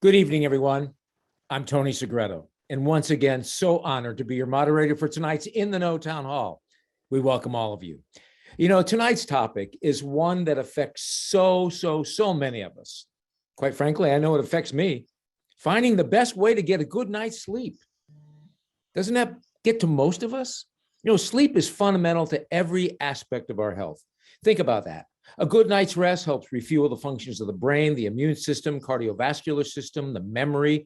Good evening, everyone. I'm Tony Segreto, and once again, so honored to be your moderator for tonight's In the Know Town Hall. We welcome all of you. You know, tonight's topic is one that affects so many of us. Quite frankly, I know it affects me. Finding the best way to get a good night's sleep. Doesn't that get to most of us? You know, sleep is fundamental to every aspect of our health. Think about that. A good night's rest helps refuel the functions of the brain, the immune system, cardiovascular system, the memory,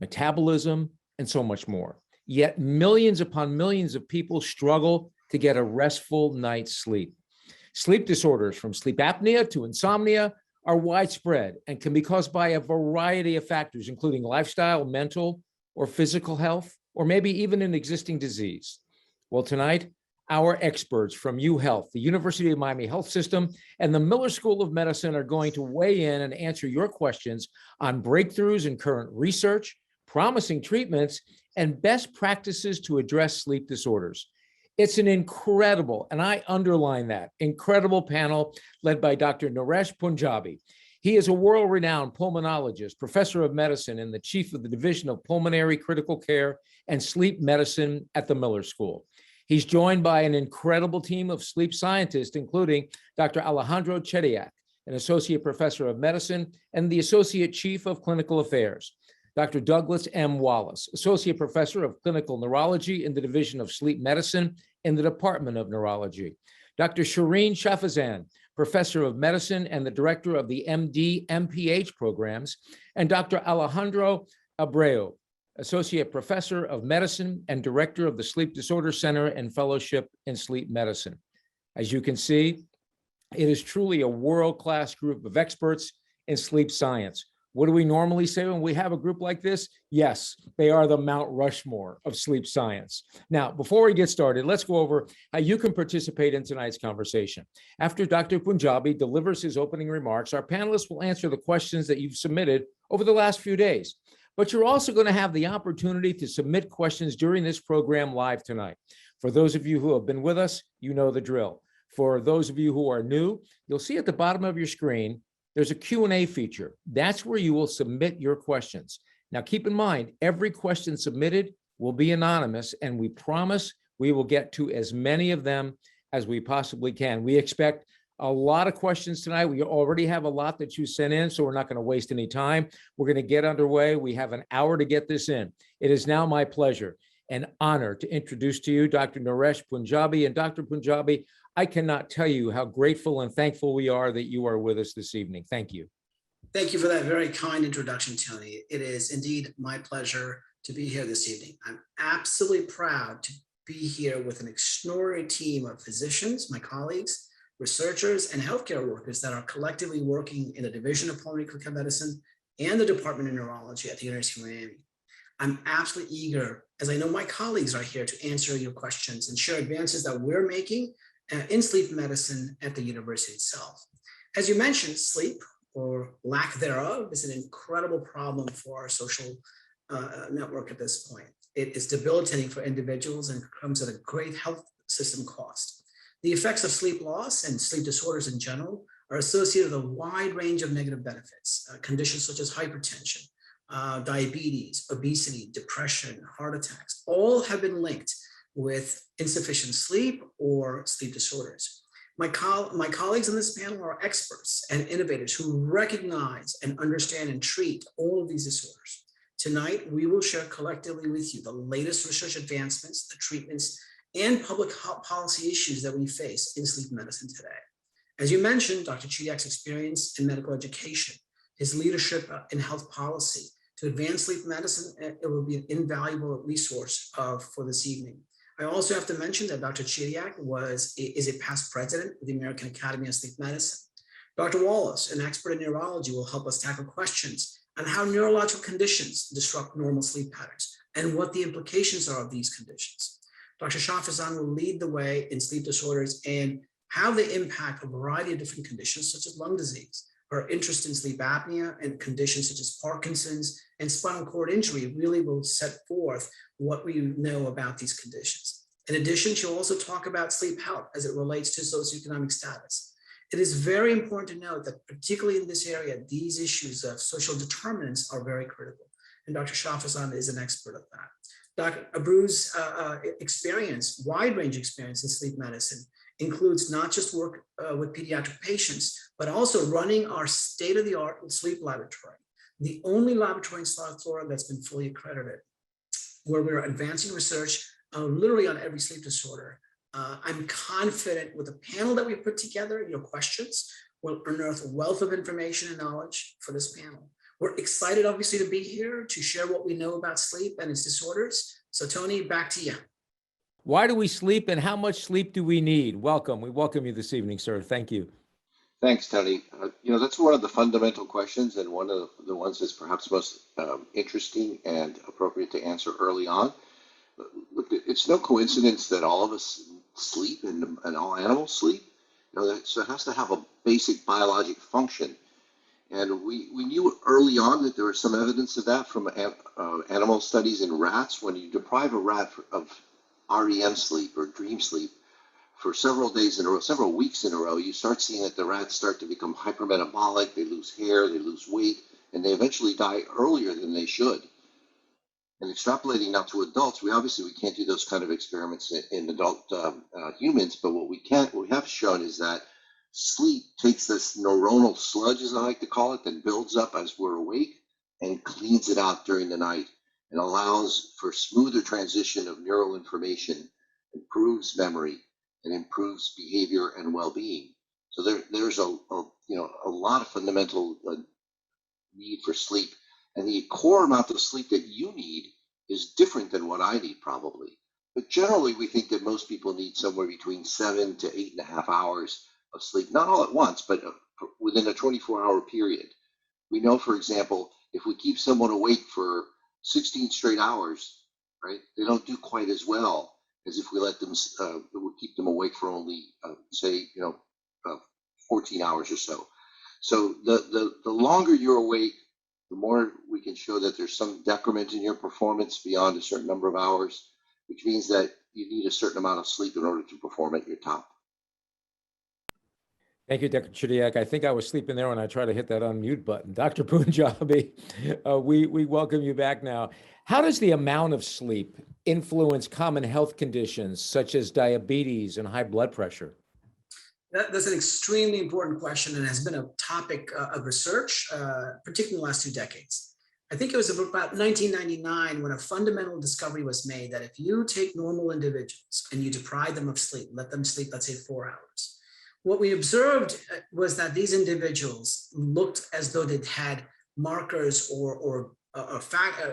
metabolism, and so much more. Yet millions upon millions of people struggle to get a restful night's sleep. Sleep disorders from sleep apnea to insomnia are widespread and can be caused by a variety of factors, including lifestyle, mental, or physical health, or maybe even an existing disease. Well, tonight, our experts from UHealth, the University of Miami Health System, and the Miller School of Medicine are going to weigh in and answer your questions on breakthroughs in current research, promising treatments, and best practices to address sleep disorders. It's an incredible, and I underline that, incredible panel led by Dr. Naresh Punjabi. He is a world-renowned pulmonologist, professor of medicine, and the chief of the Division of Pulmonary Critical Care and Sleep Medicine at the Miller School. He's joined by an incredible team of sleep scientists, including Dr. Alejandro Chediak, an associate professor of medicine and the associate chief of clinical affairs. Dr. Douglas M. Wallace, associate professor of clinical neurology in the Division of Sleep Medicine in the Department of Neurology. Dr. Shireen Shafazan, professor of medicine and the director of the MD MPH programs, and Dr. Alejandro Abreu, associate professor of medicine and director of the Sleep Disorder Center and fellowship in sleep medicine. As you can see, it is truly a world-class group of experts in sleep science. What do we normally say when we have a group like this? Yes, they are the Mount Rushmore of sleep science. Now, before we get started, let's go over how you can participate in tonight's conversation. After Dr. Punjabi delivers his opening remarks, our panelists will answer the questions that you've submitted over the last few days. But you're also going to have the opportunity to submit questions during this program live tonight. For those of you who have been with us, you know the drill. For those of you who are new, you'll see at the bottom of your screen, there's a Q&A feature. That's where you will submit your questions. Now, keep in mind, every question submitted will be anonymous, and we promise we will get to as many of them as we possibly can. We expect a lot of questions tonight. We already have a lot that you sent in, so we're not going to waste any time. We're going to get underway. We have an hour to get this in. It is now my pleasure and honor to introduce to you Dr. Naresh Punjabi. And Dr. Punjabi, I cannot tell you how grateful and thankful we are that you are with us this evening. Thank you. Thank you for that very kind introduction, Tony. It is indeed my pleasure to be here this evening. I'm absolutely proud to be here with an extraordinary team of physicians, my colleagues, researchers, and healthcare workers that are collectively working in the Division of Pulmonary Critical Medicine and the Department of Neurology at the University of Miami. I'm absolutely eager, as I know my colleagues are here, to answer your questions and share advances that we're making in sleep medicine at the university itself. As you mentioned, sleep, or lack thereof, is an incredible problem for our social network at this point. It is debilitating for individuals and comes at a great health system cost. The effects of sleep loss and sleep disorders in general are associated with a wide range of negative benefits, conditions such as hypertension, diabetes, obesity, depression, heart attacks, all have been linked with insufficient sleep or sleep disorders. My colleagues on this panel are experts and innovators who recognize and understand and treat all of these disorders. Tonight, we will share collectively with you the latest research advancements, the treatments, and public policy issues that we face in sleep medicine today. As you mentioned, Dr. Chediak's experience in medical education, his leadership in health policy to advance sleep medicine, it will be an invaluable resource for this evening. I also have to mention that Dr. Chediak is a past president of the American Academy of Sleep Medicine. Dr. Wallace, an expert in neurology, will help us tackle questions on how neurological conditions disrupt normal sleep patterns and what the implications are of these conditions. Dr. Shafazan will lead the way in sleep disorders and how they impact a variety of different conditions, such as lung disease. Her interest in sleep apnea and conditions such as Parkinson's and spinal cord injury really will set forth what we know about these conditions. In addition, she'll also talk about sleep health as it relates to socioeconomic status. It is very important to note that particularly in this area, these issues of social determinants are very critical. And Dr. Shafazan is an expert of that. Dr. Abreu's experience, wide range experience in sleep medicine, includes not just work with pediatric patients, but also running our state-of-the-art sleep laboratory, the only laboratory in South Florida that's been fully accredited, where we're advancing research literally on every sleep disorder. I'm confident with the panel that we put together, your questions will unearth a wealth of information and knowledge for this panel. We're excited, obviously, to be here to share what we know about sleep and its disorders. So, Tony, back to you. Why do we sleep and how much sleep do we need? Welcome. We welcome you this evening, sir. Thank you. Thanks, Tony. That's one of the fundamental questions and one of the ones that's perhaps most interesting and appropriate to answer early on. Look, it's no coincidence that all of us sleep and all animals sleep. So it has to have a basic biologic function. And we knew early on that there was some evidence of that from animal studies in rats. When you deprive a rat of REM sleep or dream sleep for several days in a row, several weeks in a row, you start seeing that the rats start to become hypermetabolic, they lose hair, they lose weight, and they eventually die earlier than they should. And extrapolating now to adults, we can't do those kind of experiments in adult humans, but what we have shown is that sleep takes this neuronal sludge, as I like to call it, that builds up as we're awake and cleans it out during the night and allows for smoother transition of neural information, improves memory, and improves behavior and well-being. So there's a lot of fundamental need for sleep. And the core amount of sleep that you need is different than what I need, probably. But generally, we think that most people need somewhere between 7 to 8.5 hours of sleep, not all at once, but within a 24-hour period. We know, for example, if we keep someone awake for 16 straight hours, right, they don't do quite as well as if we let them, we keep them awake for only, 14 hours or so. So the longer you're awake, the more we can show that there's some decrement in your performance beyond a certain number of hours, which means that you need a certain amount of sleep in order to perform at your top. Thank you, Dr. Chidiak. I think I was sleeping there when I tried to hit that unmute button. Dr. Punjabi, we welcome you back now. How does the amount of sleep influence common health conditions such as diabetes and high blood pressure? That's an extremely important question and has been a topic of research, particularly in the last 2 decades. I think it was about 1999 when a fundamental discovery was made that if you take normal individuals and you deprive them of sleep, let them sleep, let's say 4 hours, what we observed was that these individuals looked as though they had markers or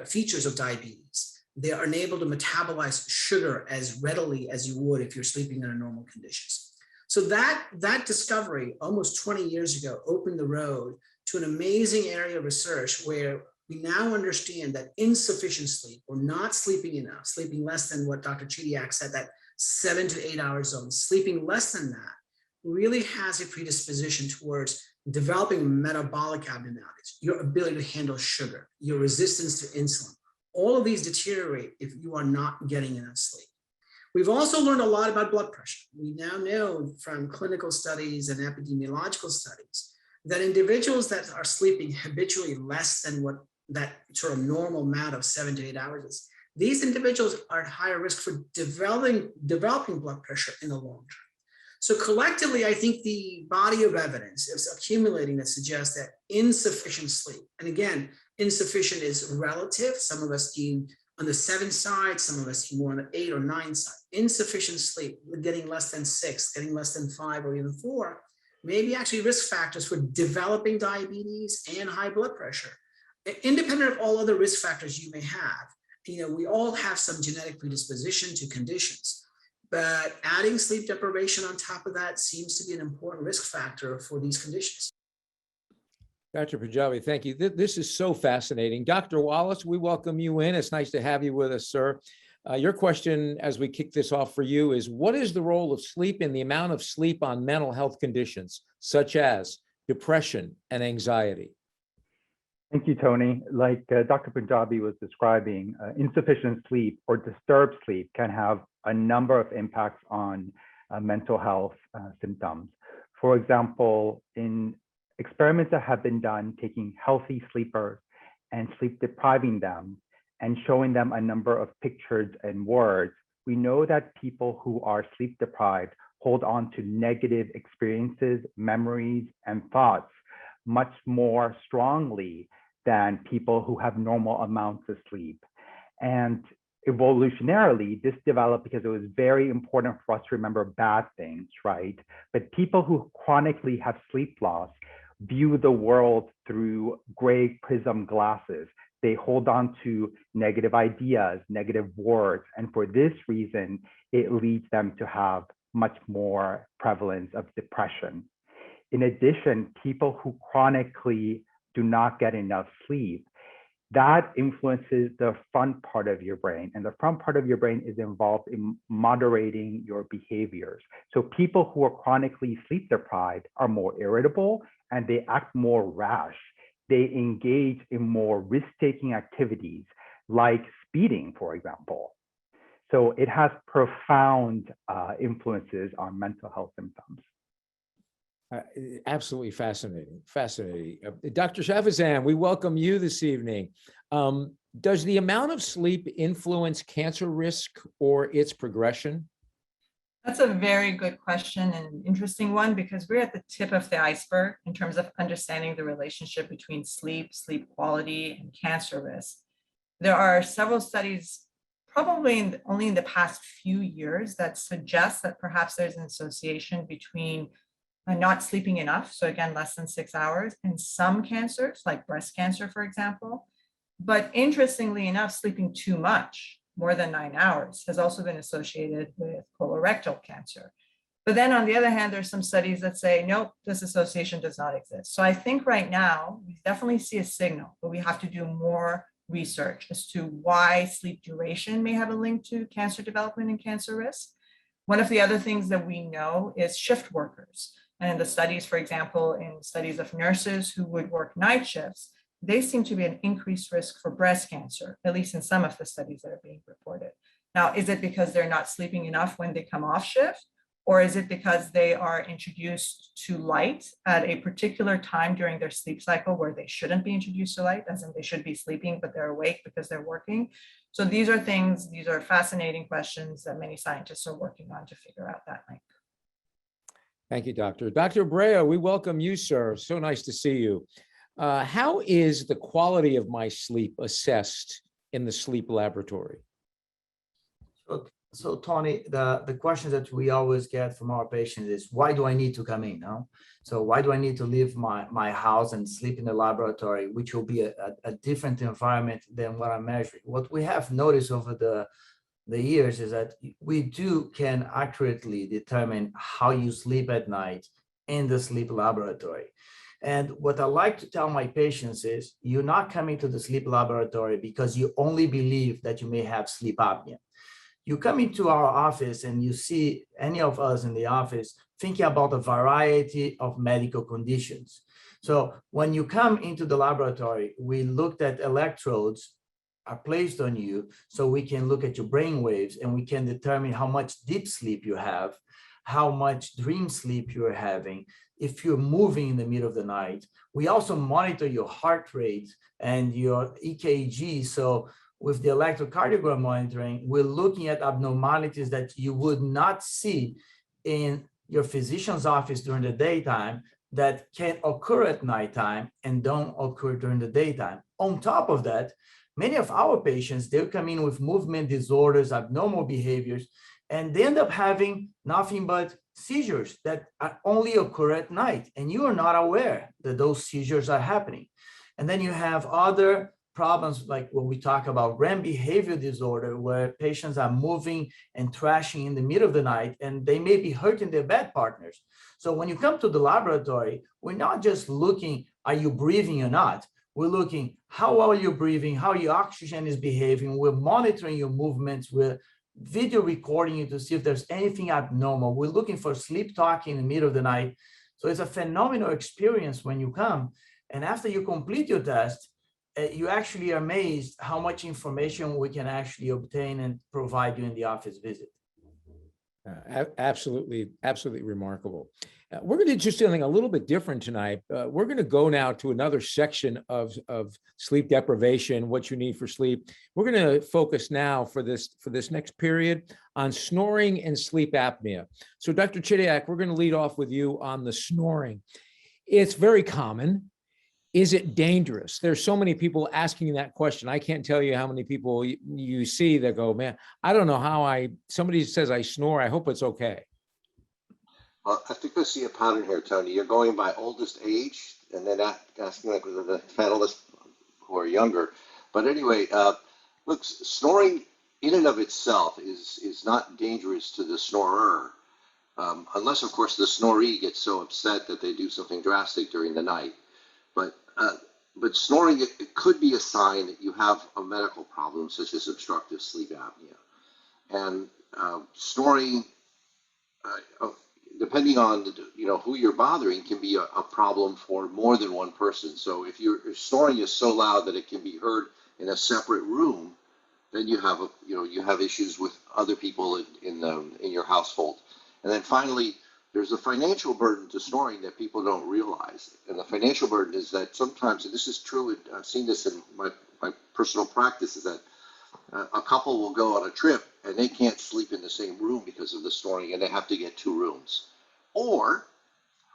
features of diabetes. They are unable to metabolize sugar as readily as you would if you're sleeping under normal conditions. So that discovery almost 20 years ago opened the road to an amazing area of research where we now understand that insufficient sleep or not sleeping enough, sleeping less than what Dr. Chidiak said, that 7 to 8 hour zone, sleeping less than that really has a predisposition towards developing metabolic abnormalities, your ability to handle sugar, your resistance to insulin. All of these deteriorate if you are not getting enough sleep. We've also learned a lot about blood pressure. We now know from clinical studies and epidemiological studies that individuals that are sleeping habitually less than what that sort of normal amount of 7 to 8 hours is, these individuals are at higher risk for developing blood pressure in the long term. So collectively, I think the body of evidence is accumulating that suggests that insufficient sleep, and again, insufficient is relative. Some of us need on the 7 side, some of us more on the 8 or 9 side. Insufficient sleep, getting less than 6, getting less than 5 or even 4, may be actually risk factors for developing diabetes and high blood pressure. Independent of all other risk factors you may have, we all have some genetic predisposition to conditions, but adding sleep deprivation on top of that seems to be an important risk factor for these conditions. Dr. Punjabi, thank you. This is so fascinating. Dr. Wallace, we welcome you in. It's nice to have you with us, sir. Your question as we kick this off for you is, what is the role of sleep and the amount of sleep on mental health conditions, such as depression and anxiety? Thank you, Tony. Like Dr. Punjabi was describing, insufficient sleep or disturbed sleep can have a number of impacts on mental health symptoms. For example, in experiments that have been done taking healthy sleepers and sleep depriving them and showing them a number of pictures and words, we know that people who are sleep deprived hold on to negative experiences, memories, and thoughts much more strongly than people who have normal amounts of sleep. And evolutionarily, this developed because it was very important for us to remember bad things, right? But people who chronically have sleep loss view the world through gray prism glasses. They hold on to negative ideas, negative words, and for this reason, it leads them to have much more prevalence of depression. In addition, people who chronically do not get enough sleep, that influences the front part of your brain. And the front part of your brain is involved in moderating your behaviors. So people who are chronically sleep deprived are more irritable and they act more rash. They engage in more risk-taking activities like speeding, for example. So it has profound influences on mental health symptoms. Absolutely fascinating, fascinating. Dr. Shavazan, we welcome you this evening. Does the amount of sleep influence cancer risk or its progression? That's a very good question and an interesting one because we're at the tip of the iceberg in terms of understanding the relationship between sleep, sleep quality, and cancer risk. There are several studies, probably only in the past few years, that suggest that perhaps there's an association between not sleeping enough, so again, less than 6 hours, in some cancers, like breast cancer, for example. But interestingly enough, sleeping too much, more than 9 hours, has also been associated with colorectal cancer. But then on the other hand, there's some studies that say, nope, this association does not exist. So I think right now, we definitely see a signal, but we have to do more research as to why sleep duration may have a link to cancer development and cancer risk. One of the other things that we know is shift workers. And in the studies, for example, in studies of nurses who would work night shifts, they seem to be an increased risk for breast cancer, at least in some of the studies that are being reported. Now, is it because they're not sleeping enough when they come off shift? Or is it because they are introduced to light at a particular time during their sleep cycle where they shouldn't be introduced to light, as in they should be sleeping, but they're awake because they're working? So these are fascinating questions that many scientists are working on to figure out that link. Thank you, Doctor. Dr. Brea, we welcome you, sir. So nice to see you. How is the quality of my sleep assessed in the sleep laboratory? So Tony, the question that we always get from our patients is, why do I need to come in? No? So why do I need to leave my house and sleep in the laboratory, which will be a different environment than what I'm measuring? What we have noticed over the years is that we can accurately determine how you sleep at night in the sleep laboratory. And what I like to tell my patients is, you're not coming to the sleep laboratory because you only believe that you may have sleep apnea. You come into our office and you see any of us in the office thinking about a variety of medical conditions. So when you come into the laboratory, we looked at electrodes are placed on you so we can look at your brain waves and we can determine how much deep sleep you have, how much dream sleep you're having, if you're moving in the middle of the night. We also monitor your heart rate and your EKG. So with the electrocardiogram monitoring, we're looking at abnormalities that you would not see in your physician's office during the daytime that can occur at nighttime and don't occur during the daytime. On top of that, many of our patients, they'll come in with movement disorders, abnormal behaviors, and they end up having nothing but seizures that only occur at night. And you are not aware that those seizures are happening. And then you have other problems like when we talk about REM behavior disorder, where patients are moving and trashing in the middle of the night, and they may be hurting their bed partners. So when you come to the laboratory, we're not just looking, are you breathing or not? We're looking, how are you breathing, how your oxygen is behaving. We're monitoring your movements. We're video recording you to see if there's anything abnormal. We're looking for sleep talking in the middle of the night. So it's a phenomenal experience when you come. And after you complete your test, you actually are amazed how much information we can actually obtain and provide you in the office visit. Absolutely, absolutely remarkable. We're going to do something a little bit different tonight. We're going to go now to another section of sleep deprivation, what you need for sleep. We're going to focus now for this next period on snoring and sleep apnea. So Dr. Chidiak, we're going to lead off with you on the snoring. It's very common. Is it dangerous? There's so many people asking that question. I can't tell you how many people you see that go, man, I don't know how somebody says I snore. I hope it's okay. Well, I think I see a pattern here, Tony. You're going by oldest age and then asking like the panelists who are younger. But anyway, look, snoring in and of itself is not dangerous to the snorer, unless, of course, the snoree gets so upset that they do something drastic during the night. But snoring, it could be a sign that you have a medical problem, such as obstructive sleep apnea. And snoring, depending on who you're bothering, can be a problem for more than one person. So if your snoring is so loud that it can be heard in a separate room, then you have issues with other people in your household. And then finally, there's a financial burden to snoring that people don't realize. And the financial burden is that sometimes, and this is true, I've seen this in my personal practice, is that a couple will go on a trip and they can't sleep in the same room because of the snoring, and they have to get 2 rooms. Or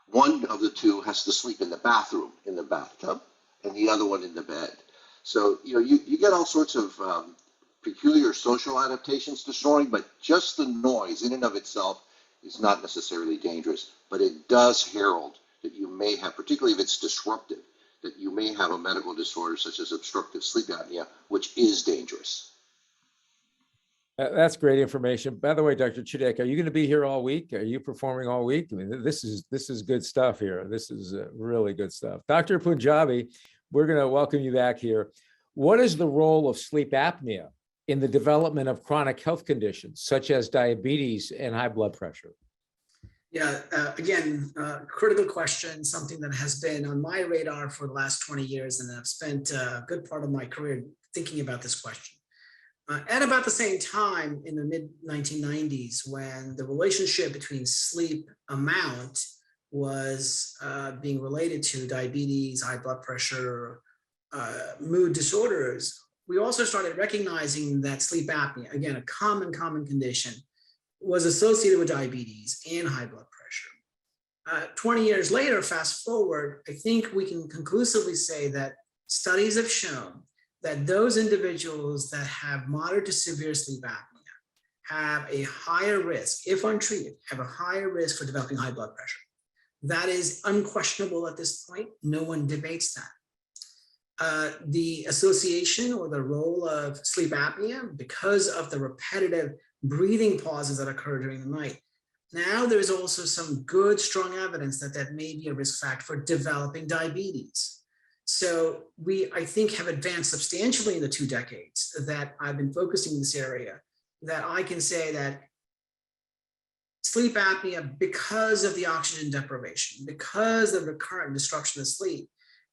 one of the two has to sleep in the bathroom, in the bathtub, and the other one in the bed. So, you get all sorts of peculiar social adaptations to snoring, but just the noise in and of itself is not necessarily dangerous, but it does herald that you may have, particularly if it's disruptive, that you may have a medical disorder such as obstructive sleep apnea, which is dangerous. That's great information. By the way, Dr. Chidiak, are you going to be here all week? Are you performing all week? I mean, this is good stuff here. This is really good stuff. Dr. Punjabi, we're going to welcome you back here. What is the role of sleep apnea in the development of chronic health conditions such as diabetes and high blood pressure? Yeah, again, critical question, something that has been on my radar for the last 20 years, and I've spent a good part of my career thinking about this question. At about the same time in the mid-1990s, when the relationship between sleep amount was being related to diabetes, high blood pressure, mood disorders, we also started recognizing that sleep apnea, again, a common condition, was associated with diabetes and high blood pressure. 20 years later, fast forward, I think we can conclusively say that studies have shown that those individuals that have moderate to severe sleep apnea have a higher risk, if untreated, have a higher risk for developing high blood pressure. That is unquestionable at this point. No one debates that. The association or the role of sleep apnea, because of the repetitive breathing pauses that occur during the night. Now there's also some good, strong evidence that that may be a risk factor for developing diabetes. So we, I think, have advanced substantially in the 2 decades that I've been focusing in this area, that I can say that sleep apnea, because of the oxygen deprivation, because of recurrent disruption of sleep,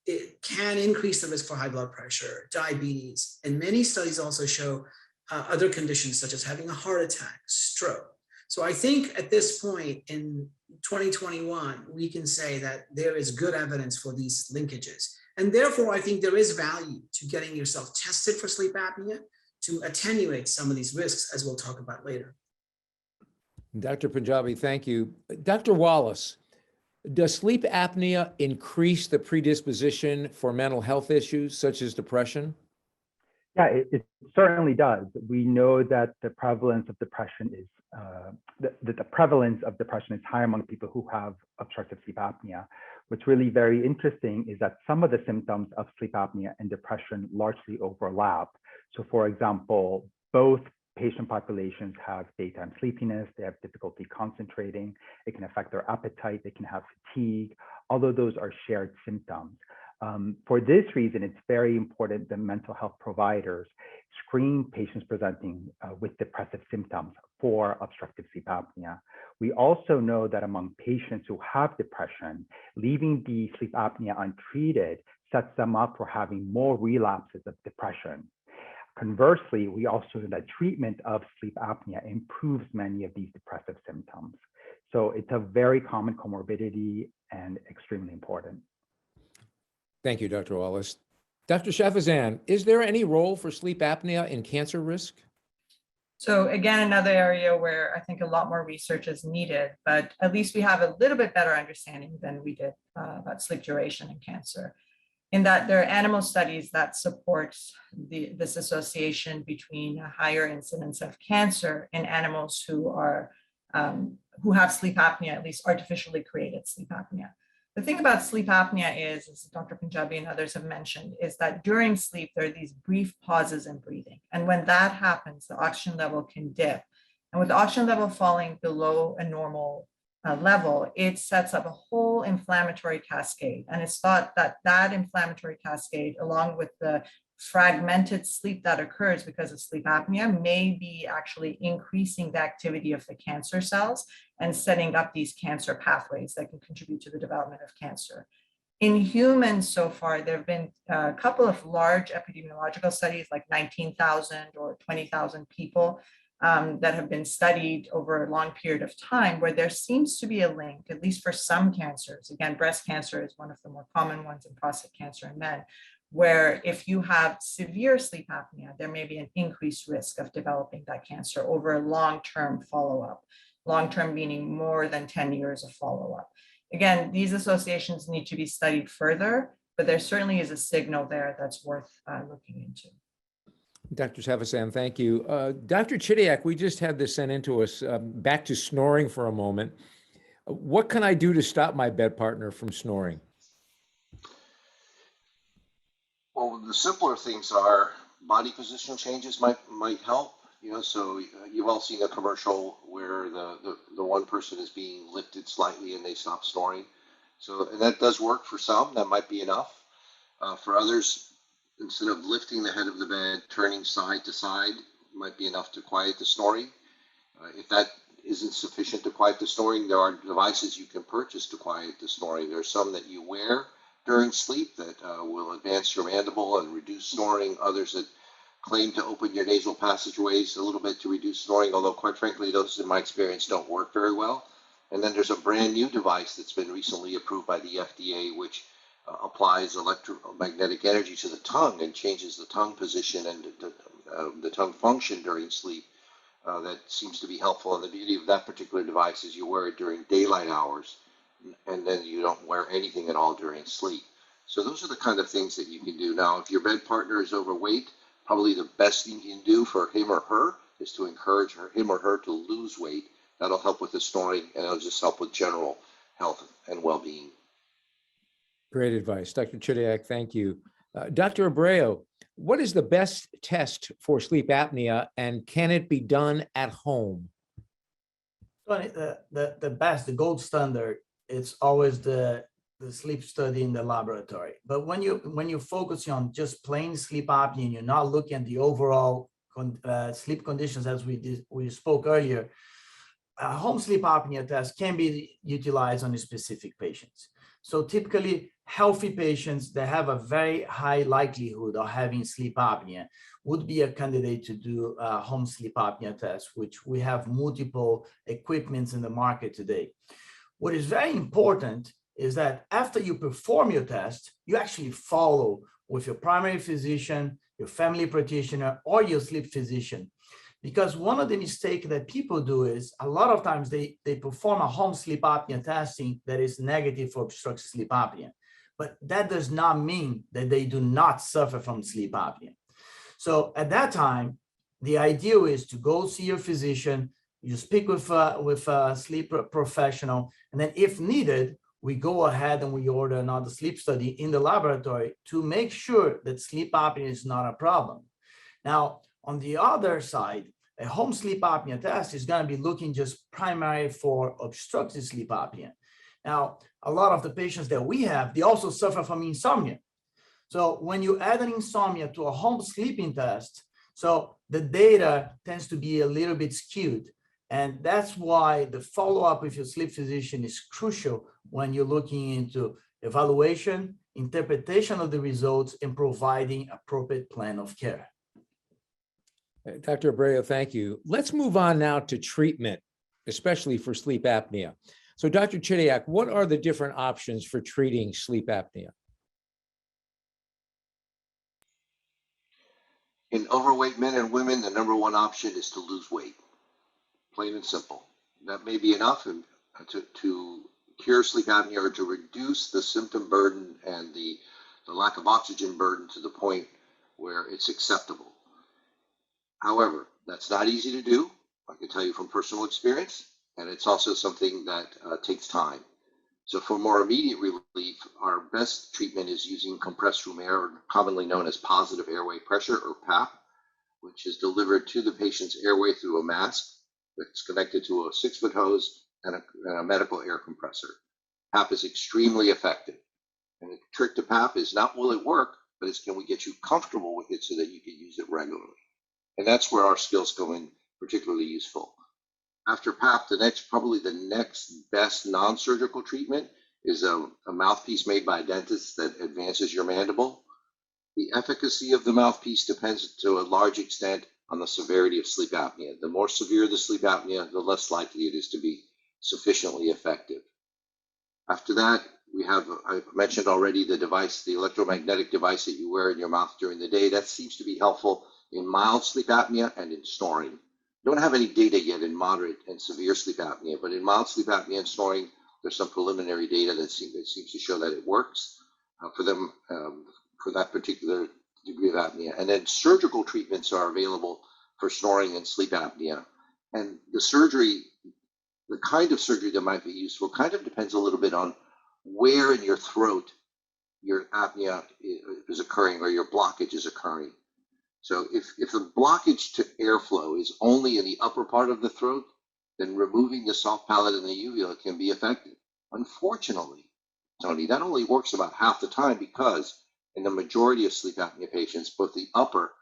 it can increase the risk for high blood pressure, diabetes, and many studies also show other conditions such as having a heart attack, stroke. So I think at this point in 2021, we can say that there is good evidence for these linkages. And therefore, I think there is value to getting yourself tested for sleep apnea to attenuate some of these risks, as we'll talk about later. Dr. Punjabi, thank you. Dr. Wallace, does sleep apnea increase the predisposition for mental health issues such as depression? Yeah, it certainly does. We know that the prevalence of depression is the prevalence of depression is higher among people who have obstructive sleep apnea. What's really very interesting is that some of the symptoms of sleep apnea and depression largely overlap. So, for example, both patient populations have daytime sleepiness, they have difficulty concentrating, it can affect their appetite, they can have fatigue, although those are shared symptoms. For this reason, it's very important that mental health providers screen patients presenting with depressive symptoms for obstructive sleep apnea. We also know that among patients who have depression, leaving the sleep apnea untreated sets them up for having more relapses of depression. Conversely, we also know that treatment of sleep apnea improves many of these depressive symptoms. So it's a very common comorbidity and extremely important. Thank you, Dr. Wallace. Dr. Shafazan, is there any role for sleep apnea in cancer risk? So again, another area where I think a lot more research is needed, but at least we have a little bit better understanding than we did about sleep duration in cancer. In that there are animal studies that support this association between a higher incidence of cancer in animals who have sleep apnea, at least artificially created sleep apnea. The thing about sleep apnea is, as Dr. Punjabi and others have mentioned, is that during sleep, there are these brief pauses in breathing. And when that happens, the oxygen level can dip. And with the oxygen level falling below a normal level, it sets up a whole inflammatory cascade. And it's thought that that inflammatory cascade, along with the fragmented sleep that occurs because of sleep apnea, may be actually increasing the activity of the cancer cells and setting up these cancer pathways that can contribute to the development of cancer. In humans so far, there have been a couple of large epidemiological studies, like 19,000 or 20,000 people that have been studied over a long period of time, where there seems to be a link, at least for some cancers. Again, breast cancer is one of the more common ones, and prostate cancer in men, where if you have severe sleep apnea, there may be an increased risk of developing that cancer over a long-term follow-up, long-term meaning more than 10 years of follow-up. Again, these associations need to be studied further, but there certainly is a signal there that's worth looking into. Dr. Shafazan, thank you. Dr. Chidiak, we just had this sent into us, back to snoring for a moment. What can I do to stop my bed partner from snoring? Well, the simpler things are body position changes might help. So you've all seen a commercial where the one person is being lifted slightly and they stop snoring. So and that does work for some. That might be enough. For others, instead of lifting the head of the bed, turning side to side might be enough to quiet the snoring. If that isn't sufficient to quiet the snoring, there are devices you can purchase to quiet the snoring. There are some that you wear during sleep that will advance your mandible and reduce snoring. Others that claim to open your nasal passageways a little bit to reduce snoring, although quite frankly, those in my experience don't work very well. And then there's a brand new device that's been recently approved by the FDA, which applies electromagnetic energy to the tongue and changes the tongue position and the tongue function during sleep. That seems to be helpful. And the beauty of that particular device is you wear it during daylight hours, and then you don't wear anything at all during sleep. So those are the kind of things that you can do. Now, if your bed partner is overweight, probably the best thing you can do for him or her is to encourage him or her to lose weight. That'll help with the snoring, and it'll just help with general health and well-being. Great advice. Dr. Chidiak, thank you. Dr. Abreu, what is the best test for sleep apnea, and can it be done at home? The best, the gold standard, it's always the sleep study in the laboratory. But when you focus on just plain sleep apnea and you're not looking at the overall sleep conditions, as we spoke earlier, a home sleep apnea test can be utilized on specific patients. So typically, healthy patients that have a very high likelihood of having sleep apnea would be a candidate to do a home sleep apnea test, which we have multiple equipments in the market today. What is very important is that after you perform your test, you actually follow with your primary physician, your family practitioner, or your sleep physician. Because one of the mistakes that people do is a lot of times they perform a home sleep apnea testing that is negative for obstructive sleep apnea. But that does not mean that they do not suffer from sleep apnea. So at that time, the idea is to go see your physician, you speak with a sleep professional, and then if needed, we go ahead and we order another sleep study in the laboratory to make sure that sleep apnea is not a problem. Now, on the other side, a home sleep apnea test is going to be looking just primarily for obstructive sleep apnea. Now, a lot of the patients that we have, they also suffer from insomnia. So when you add an insomnia to a home sleeping test, so the data tends to be a little bit skewed. And that's why the follow-up with your sleep physician is crucial when you're looking into evaluation, interpretation of the results, and providing appropriate plan of care. Dr. Abreu, thank you. Let's move on now to treatment especially for sleep apnea. So Dr. Chidiak, what are the different options for treating sleep apnea? In overweight men and women, the number one option is to lose weight, plain and simple. That may be enough to cure sleep apnea or to reduce the symptom burden and the lack of oxygen burden to the point where it's acceptable. However, that's not easy to do. I can tell you from personal experience, and it's also something that takes time. So for more immediate relief, our best treatment is using compressed room air, commonly known as positive airway pressure, or PAP, which is delivered to the patient's airway through a mask that's connected to a 6-foot hose and a medical air compressor. PAP is extremely effective. And the trick to PAP is not will it work, but it's can we get you comfortable with it so that you can use it regularly. And that's where our skills come in particularly useful. After PAP, probably the next best non-surgical treatment is a mouthpiece made by a dentist that advances your mandible. The efficacy of the mouthpiece depends to a large extent on the severity of sleep apnea. The more severe the sleep apnea, the less likely it is to be sufficiently effective. After that, I mentioned already the device, the electromagnetic device that you wear in your mouth during the day. That seems to be helpful in mild sleep apnea and in snoring. Don't have any data yet in moderate and severe sleep apnea, but in mild sleep apnea and snoring, there's some preliminary data that seems to show that it works for them for that particular degree of apnea. And then surgical treatments are available for snoring and sleep apnea. And the kind of surgery that might be useful kind of depends a little bit on where in your throat your apnea is occurring or your blockage is occurring. So if the blockage to airflow is only in the upper part of the throat, then removing the soft palate and the uvula can be effective. Unfortunately, Tony, that only works about half the time because in the majority of sleep apnea patients, both the upper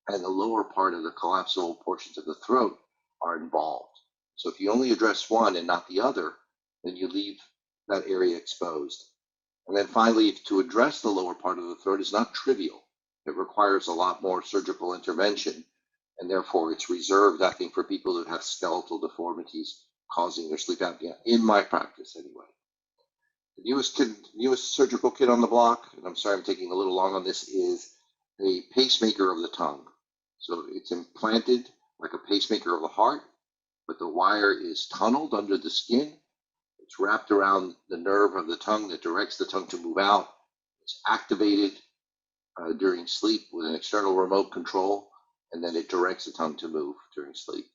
and the lower part of the collapsible portions of the throat are involved. So if you only address one and not the other, then you leave that area exposed. And then finally, to address the lower part of the throat is not trivial. It requires a lot more surgical intervention, and therefore it's reserved, I think, for people who have skeletal deformities causing their sleep apnea, in my practice anyway. The newest surgical kit on the block, and I'm sorry I'm taking a little long on this, is a pacemaker of the tongue. So it's implanted like a pacemaker of the heart, but the wire is tunneled under the skin. It's wrapped around the nerve of the tongue that directs the tongue to move out. It's activated during sleep with an external remote control, and then it directs the tongue to move during sleep.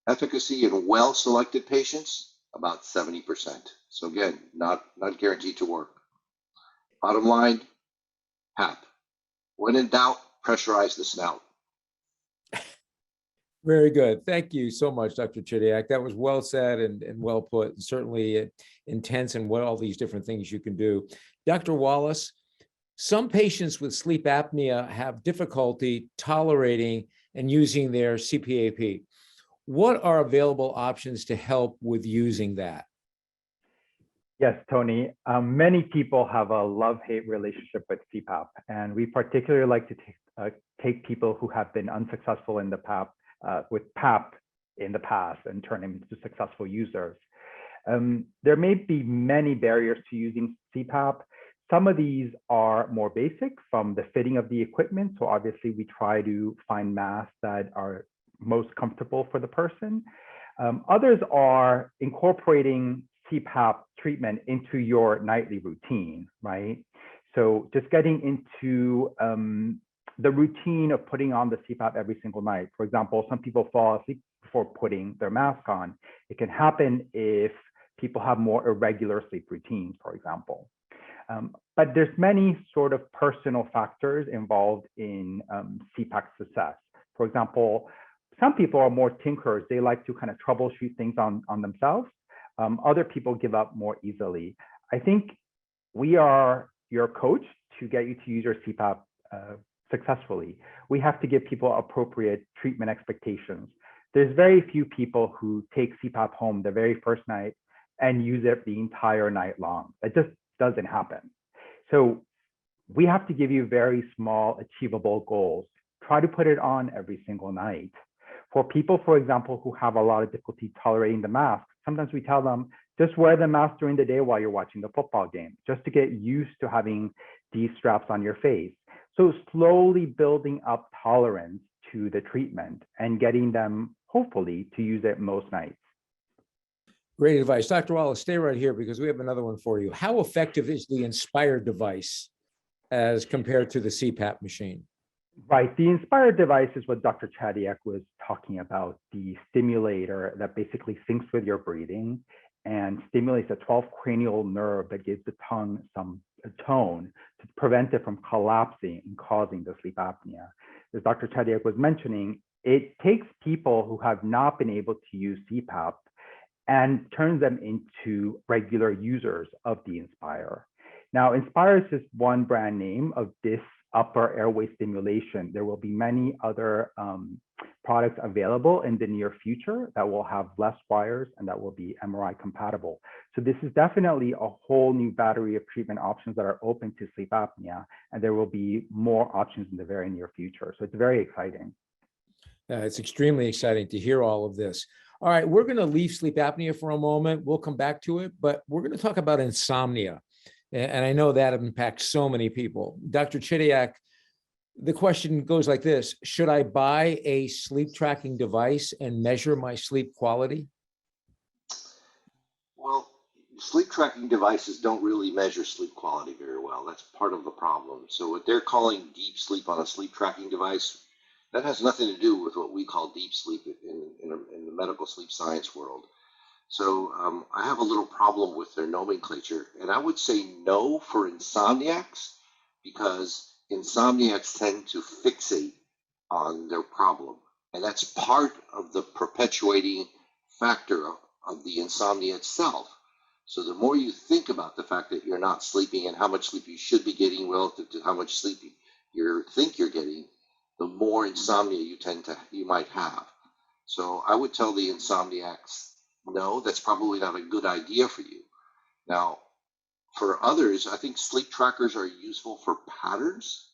Efficacy in well-selected patients, about 70%. So again, not guaranteed to work. Bottom line, PAP. When in doubt, pressurize the snout. Very good. Thank you so much, Dr. Chidiak. That was well said and well put, and certainly intense in what all these different things you can do. Dr. Wallace, some patients with sleep apnea have difficulty tolerating and using their CPAP. What are available options to help with using that? Yes, Tony. Many people have a love-hate relationship with CPAP, and we particularly like to take people who have been unsuccessful in the with PAP in the past and turn them into successful users. There may be many barriers to using CPAP. Some of these are more basic, from the fitting of the equipment. So obviously we try to find masks that are most comfortable for the person. Others are incorporating CPAP treatment into your nightly routine, right? So just getting into the routine of putting on the CPAP every single night. For example, some people fall asleep before putting their mask on. It can happen if people have more irregular sleep routines, for example. But there's many sort of personal factors involved in CPAP success. For example, some people are more tinkerers. They like to kind of troubleshoot things on themselves. Other people give up more easily. I think we are your coach to get you to use your CPAP successfully. We have to give people appropriate treatment expectations. There's very few people who take CPAP home the very first night and use it the entire night long. It just doesn't happen. So we have to give you very small, achievable goals. Try to put it on every single night. For people, for example, who have a lot of difficulty tolerating the mask, sometimes we tell them, just wear the mask during the day while you're watching the football game, just to get used to having these straps on your face. So slowly building up tolerance to the treatment and getting them, hopefully, to use it most nights. Great advice. Dr. Wallace, stay right here because we have another one for you. How effective is the Inspire device as compared to the CPAP machine? Right. The Inspire device is what Dr. Chadiak was talking about, the stimulator that basically syncs with your breathing and stimulates a 12th cranial nerve that gives the tongue some tone to prevent it from collapsing and causing the sleep apnea. As Dr. Chadiak was mentioning, it takes people who have not been able to use CPAP and turns them into regular users of the Inspire. Now, Inspire is just one brand name of this upper airway stimulation. There will be many other products available in the near future that will have less wires and that will be MRI compatible. So this is definitely a whole new battery of treatment options that are open to sleep apnea, and there will be more options in the very near future. So it's very exciting. It's extremely exciting to hear all of this. All right, we're going to leave sleep apnea for a moment. We'll come back to it, but we're going to talk about insomnia. And I know that impacts so many people. Dr. Chidiak, the question goes like this: should I buy a sleep tracking device and measure my sleep quality? Well, sleep tracking devices don't really measure sleep quality very well. That's part of the problem. So what they're calling deep sleep on a sleep tracking device, that has nothing to do with what we call deep sleep in the medical sleep science world. So I have a little problem with their nomenclature, and I would say no for insomniacs, because insomniacs tend to fixate on their problem, and that's part of the perpetuating factor of the insomnia itself. So the more you think about the fact that you're not sleeping and how much sleep you should be getting relative to how much sleep you think you're getting, the more insomnia you might have. So I would tell the insomniacs, no, that's probably not a good idea for you. Now, for others, I think sleep trackers are useful for patterns.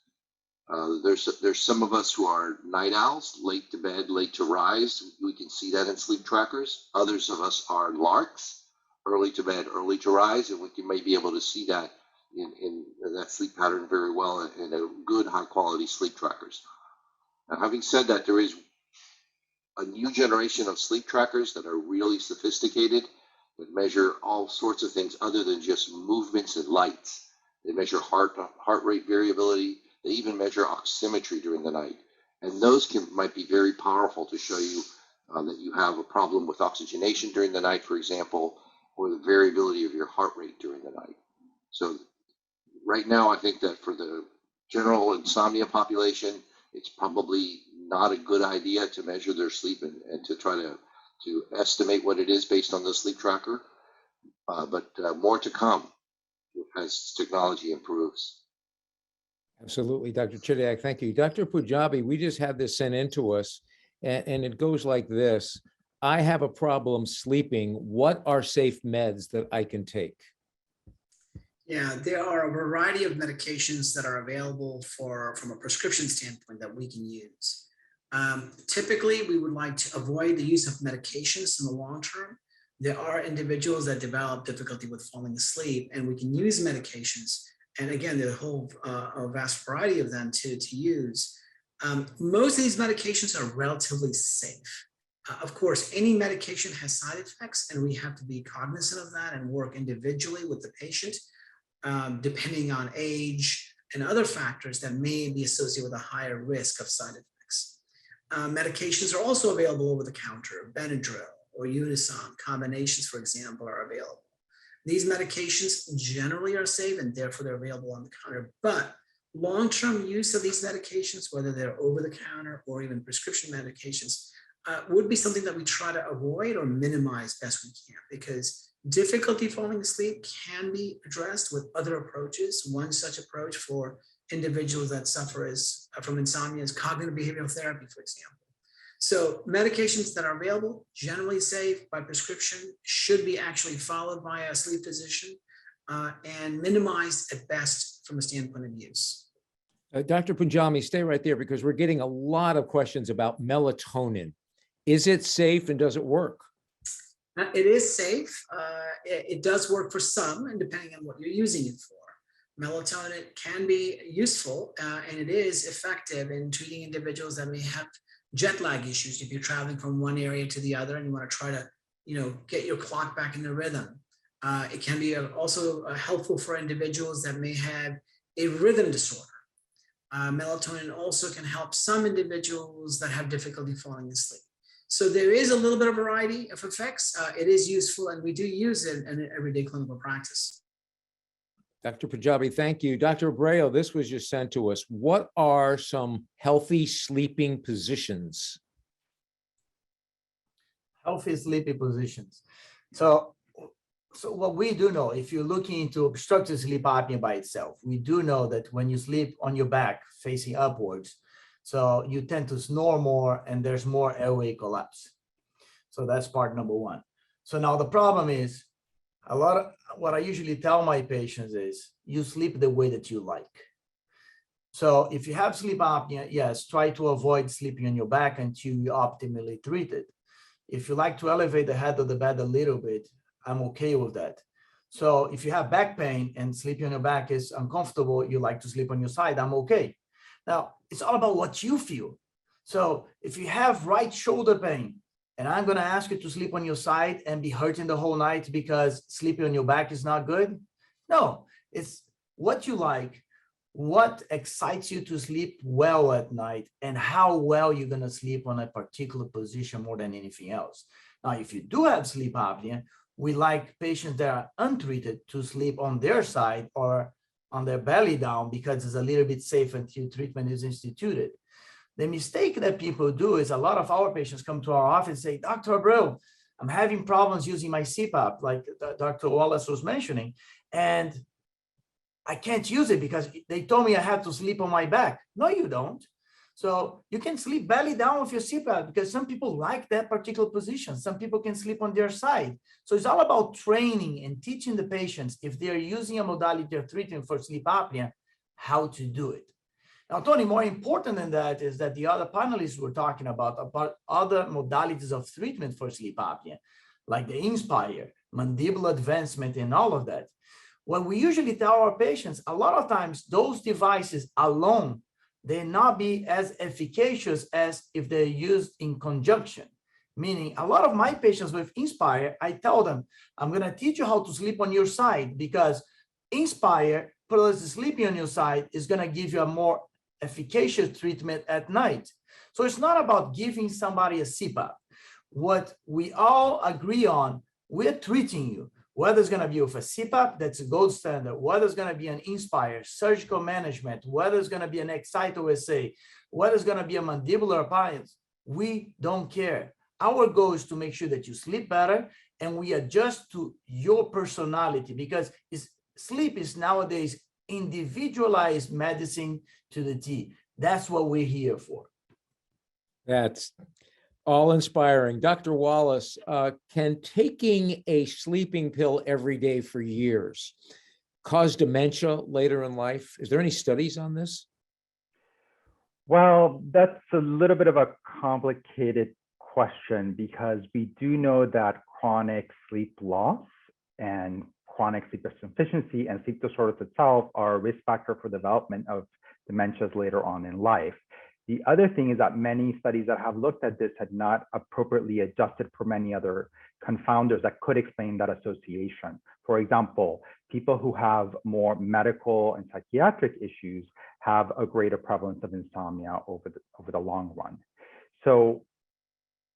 There's some of us who are night owls, late to bed, late to rise. We can see that in sleep trackers. Others of us are larks, early to bed, early to rise, and we may be able to see that in that sleep pattern very well in a good, high quality sleep trackers. Now, having said that, there is a new generation of sleep trackers that are really sophisticated, that measure all sorts of things other than just movements and lights. They measure heart rate variability. They even measure oximetry during the night. And those might be very powerful to show you that you have a problem with oxygenation during the night, for example, or the variability of your heart rate during the night. So right now, I think that for the general insomnia population, it's probably not a good idea to measure their sleep and to try to estimate what it is based on the sleep tracker. But more to come as technology improves. Absolutely, Dr. Chidiak, thank you. Dr. Pujabi, we just had this sent in to us, and it goes like this. I have a problem sleeping. What are safe meds that I can take? Yeah, there are a variety of medications that are available from a prescription standpoint that we can use. Typically, we would like to avoid the use of medications in the long term. There are individuals that develop difficulty with falling asleep, and we can use medications. And again, there's a vast variety of them to use. Most of these medications are relatively safe. Of course, any medication has side effects, and we have to be cognizant of that and work individually with the patient, depending on age and other factors that may be associated with a higher risk of side effects. Medications are also available over the counter. Benadryl or Unison combinations, for example, are available. These medications generally are safe and therefore they're available on the counter, but long-term use of these medications, whether they're over the counter or even prescription medications, would be something that we try to avoid or minimize best we can, because difficulty falling asleep can be addressed with other approaches. One such approach for individuals that suffer from insomnia is cognitive behavioral therapy, for example. So medications that are available, generally safe by prescription, should be actually followed by a sleep physician and minimized at best from a standpoint of use. Dr. Punjami, stay right there because we're getting a lot of questions about melatonin Is it safe and does it work? It is safe. It does work for some, and depending on what you're using it for. Melatonin can be useful, and it is effective in treating individuals that may have jet lag issues. If you're traveling from one area to the other and you want to try to, get your clock back in the rhythm. It can be also helpful for individuals that may have a rhythm disorder. Melatonin also can help some individuals that have difficulty falling asleep. So there is a little bit of variety of effects. It is useful, and we do use it in everyday clinical practice. Dr. Punjabi, thank you. Dr. Abreu, this was just sent to us. What are some healthy sleeping positions? Healthy sleeping positions. So what we do know, if you're looking into obstructive sleep apnea by itself, we do know that when you sleep on your back facing upwards, so you tend to snore more and there's more airway collapse. So that's part number one. So now the problem is, what I usually tell my patients is you sleep the way that you like. So if you have sleep apnea, yes, try to avoid sleeping on your back until you optimally treat it. If you like to elevate the head of the bed a little bit, I'm okay with that. So if you have back pain and sleeping on your back is uncomfortable, you like to sleep on your side, I'm okay. Now, it's all about what you feel. So if you have right shoulder pain, and I'm going to ask you to sleep on your side and be hurting the whole night because sleeping on your back is not good. No, it's what you like, what excites you to sleep well at night, and how well you're going to sleep on a particular position more than anything else. Now, if you do have sleep apnea, we like patients that are untreated to sleep on their side or on their belly down because it's a little bit safe until treatment is instituted. The mistake that people do is a lot of our patients come to our office and say, Dr. Abreu, I'm having problems using my CPAP, like Dr. Wallace was mentioning, and I can't use it because they told me I have to sleep on my back. No, you don't. So you can sleep belly down with your CPAP because some people like that particular position. Some people can sleep on their side. So it's all about training and teaching the patients, if they're using a modality of treatment for sleep apnea, how to do it. Now, Tony, more important than that is that the other panelists were talking about other modalities of treatment for sleep apnea, like the Inspire, mandibular advancement, and all of that. What we usually tell our patients, a lot of times those devices alone, they not be as efficacious as if they're used in conjunction. Meaning, a lot of my patients with Inspire, I tell them, I'm going to teach you how to sleep on your side because Inspire plus sleeping on your side is going to give you a more efficacious treatment at night. So it's not about giving somebody a CPAP. What we all agree on, we're treating you, whether it's going to be with a CPAP, that's a gold standard, whether it's going to be an Inspire, surgical management, whether it's going to be an Excite OSA, whether it's going to be a mandibular appliance, we don't care. Our goal is to make sure that you sleep better and we adjust to your personality because sleep is nowadays individualized medicine to the T. That's what we're here for. That's all inspiring. Dr. Wallace, can taking a sleeping pill every day for years cause dementia later in life? Is there any studies on this? Well, that's a little bit of a complicated question because we do know that chronic sleep loss and chronic sleep insufficiency and sleep disorders itself are a risk factor for development of dementias later on in life. The other thing is that many studies that have looked at this had not appropriately adjusted for many other confounders that could explain that association. For example, people who have more medical and psychiatric issues have a greater prevalence of insomnia over the long run. So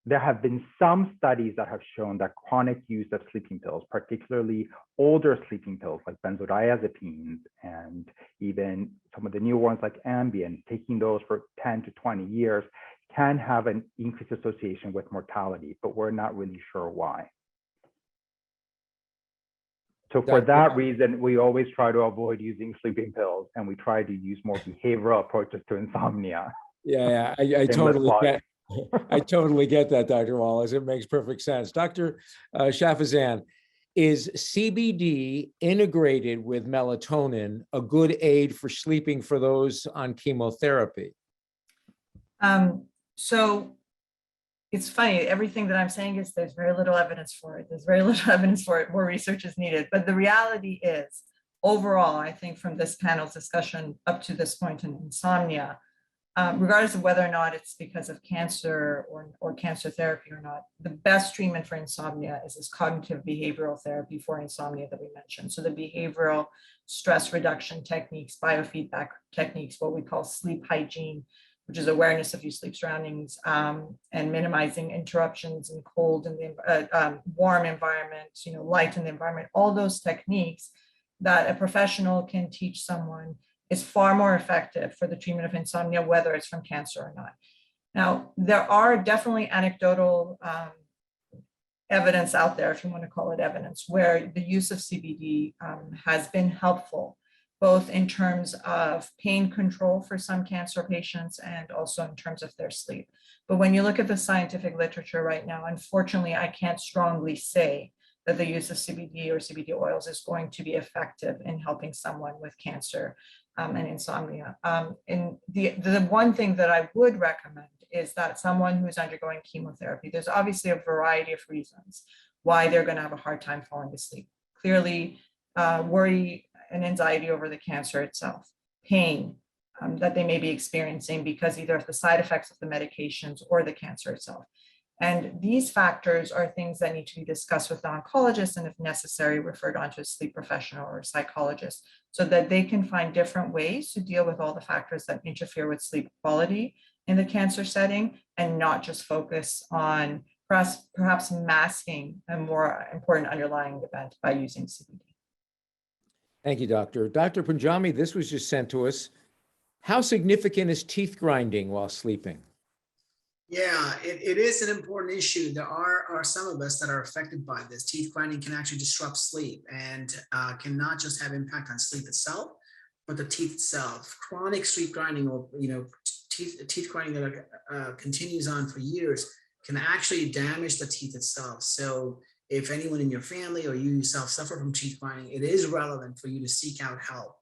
there have been some studies that have shown that chronic use of sleeping pills, particularly older sleeping pills like benzodiazepines and even some of the new ones like Ambien, taking those for 10 to 20 years can have an increased association with mortality, but we're not really sure why. So for that reason, we always try to avoid using sleeping pills and we try to use more behavioral approaches to insomnia. Yeah, I totally get that, Dr. Wallace. It makes perfect sense. Dr. Shafazan, is CBD integrated with melatonin a good aid for sleeping for those on chemotherapy? So it's funny, everything that I'm saying is there's very little evidence for it. There's very little evidence for it. More research is needed. But the reality is, overall, I think from this panel's discussion up to this point in insomnia, regardless of whether or not it's because of cancer or cancer therapy or not, the best treatment for insomnia is this cognitive behavioral therapy for insomnia that we mentioned. So the behavioral stress reduction techniques, biofeedback techniques, what we call sleep hygiene, which is awareness of your sleep surroundings, and minimizing interruptions in cold and warm environments, light in the environment, all those techniques that a professional can teach someone is far more effective for the treatment of insomnia, whether it's from cancer or not. Now, there are definitely anecdotal evidence out there, if you want to call it evidence, where the use of CBD has been helpful, both in terms of pain control for some cancer patients and also in terms of their sleep. But when you look at the scientific literature right now, unfortunately, I can't strongly say that the use of CBD or CBD oils is going to be effective in helping someone with cancer and insomnia. And the one thing that I would recommend is that someone who's undergoing chemotherapy, there's obviously a variety of reasons why they're going to have a hard time falling asleep. Clearly, worry and anxiety over the cancer itself, pain that they may be experiencing because either of the side effects of the medications or the cancer itself. And these factors are things that need to be discussed with the oncologist and if necessary, referred on to a sleep professional or a psychologist so that they can find different ways to deal with all the factors that interfere with sleep quality in the cancer setting and not just focus on perhaps masking a more important underlying event by using CBD. Thank you, Doctor. Dr. Punjami, this was just sent to us. How significant is teeth grinding while sleeping? Yeah, it is an important issue. There are some of us that are affected by this. Teeth grinding can actually disrupt sleep and can not just have impact on sleep itself, but the teeth itself. Chronic sleep grinding or teeth grinding that continues on for years can actually damage the teeth itself. So if anyone in your family or you yourself suffer from teeth grinding, it is relevant for you to seek out help.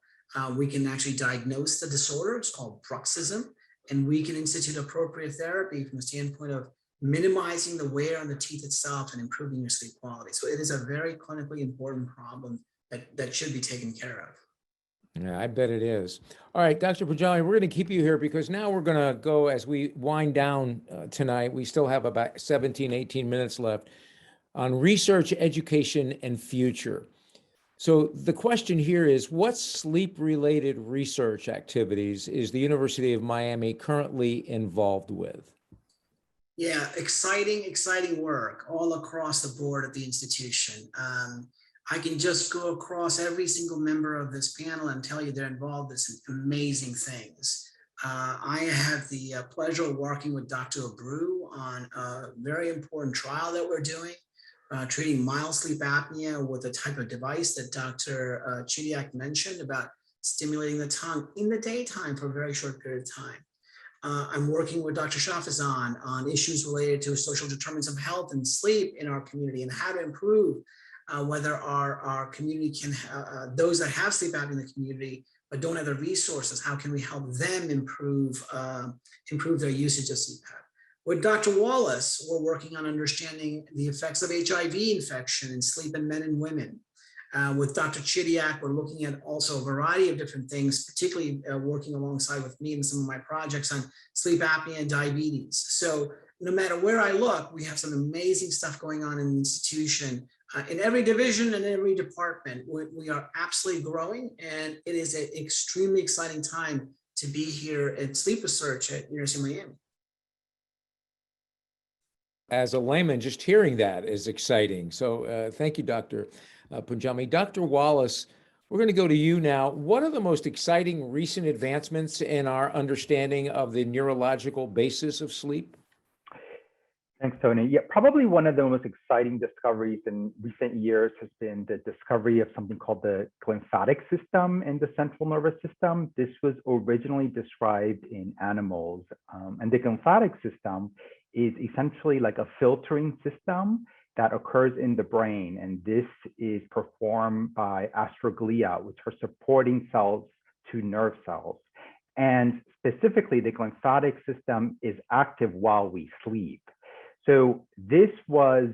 We can actually diagnose the disorder. It's called bruxism. And we can institute appropriate therapy from the standpoint of minimizing the wear on the teeth itself and improving your sleep quality. So it is a very clinically important problem that should be taken care of. Yeah, I bet it is. All right, Dr. Punjami, we're going to keep you here because now we're going to go as we wind down tonight. We still have about 17, 18 minutes left on research, education, and future. So the question here is, what sleep-related research activities is the University of Miami currently involved with? Yeah, exciting work all across the board at the institution. I can just go across every single member of this panel and tell you they're involved in some amazing things. I have the pleasure of working with Dr. Abreu on a very important trial that we're doing. Treating mild sleep apnea with a type of device that Dr. Chidiak mentioned about stimulating the tongue in the daytime for a very short period of time. I'm working with Dr. Shafazan on issues related to social determinants of health and sleep in our community and how to improve whether our community can, those that have sleep apnea in the community but don't have the resources, how can we help them improve their usage of CPAP? With Dr. Wallace, we're working on understanding the effects of HIV infection in sleep in men and women. With Dr. Chidiak, we're looking at also a variety of different things, particularly working alongside with me in some of my projects on sleep apnea and diabetes. So no matter where I look, we have some amazing stuff going on in the institution. In every division and every department, we are absolutely growing, and it is an extremely exciting time to be here at sleep research at University of Miami. As a layman, just hearing that is exciting. So thank you, Dr. Punjami. Dr. Wallace, we're going to go to you now. What are the most exciting recent advancements in our understanding of the neurological basis of sleep? Thanks, Tony. Yeah, probably one of the most exciting discoveries in recent years has been the discovery of something called the glymphatic system in the central nervous system. This was originally described in animals, and the glymphatic system is essentially like a filtering system that occurs in the brain. And this is performed by astroglia, which are supporting cells to nerve cells. And specifically, the glymphatic system is active while we sleep. So this was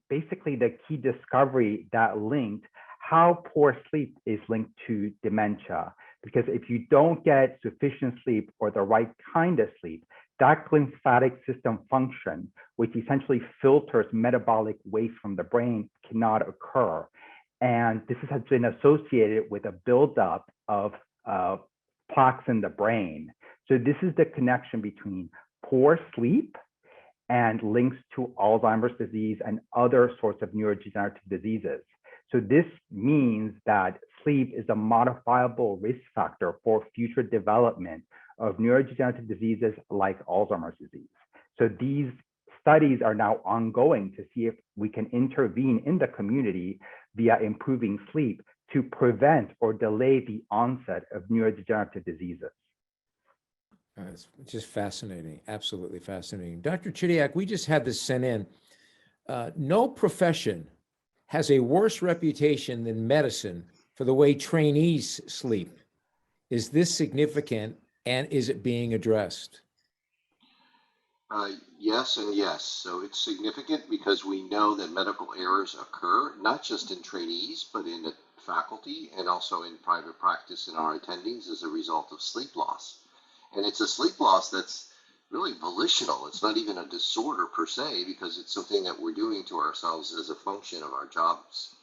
basically the key discovery that linked how poor sleep is linked to dementia. Because if you don't get sufficient sleep or the right kind of sleep, that lymphatic system function, which essentially filters metabolic waste from the brain, cannot occur. And this has been associated with a buildup of plaques in the brain. So this is the connection between poor sleep and links to Alzheimer's disease and other sorts of neurodegenerative diseases. So this means that sleep is a modifiable risk factor for future development of neurodegenerative diseases like Alzheimer's disease. So these studies are now ongoing to see if we can intervene in the community via improving sleep to prevent or delay the onset of neurodegenerative diseases. It's just fascinating, absolutely fascinating. Dr. Chidiak, we just had this sent in. No profession has a worse reputation than medicine for the way trainees sleep. Is this significant, and is it being addressed? Yes and yes. So it's significant because we know that medical errors occur, not just in trainees, but in the faculty and also in private practice in our attendings as a result of sleep loss. And it's a sleep loss that's really volitional. It's not even a disorder per se, because it's something that we're doing to ourselves as a function of our jobs.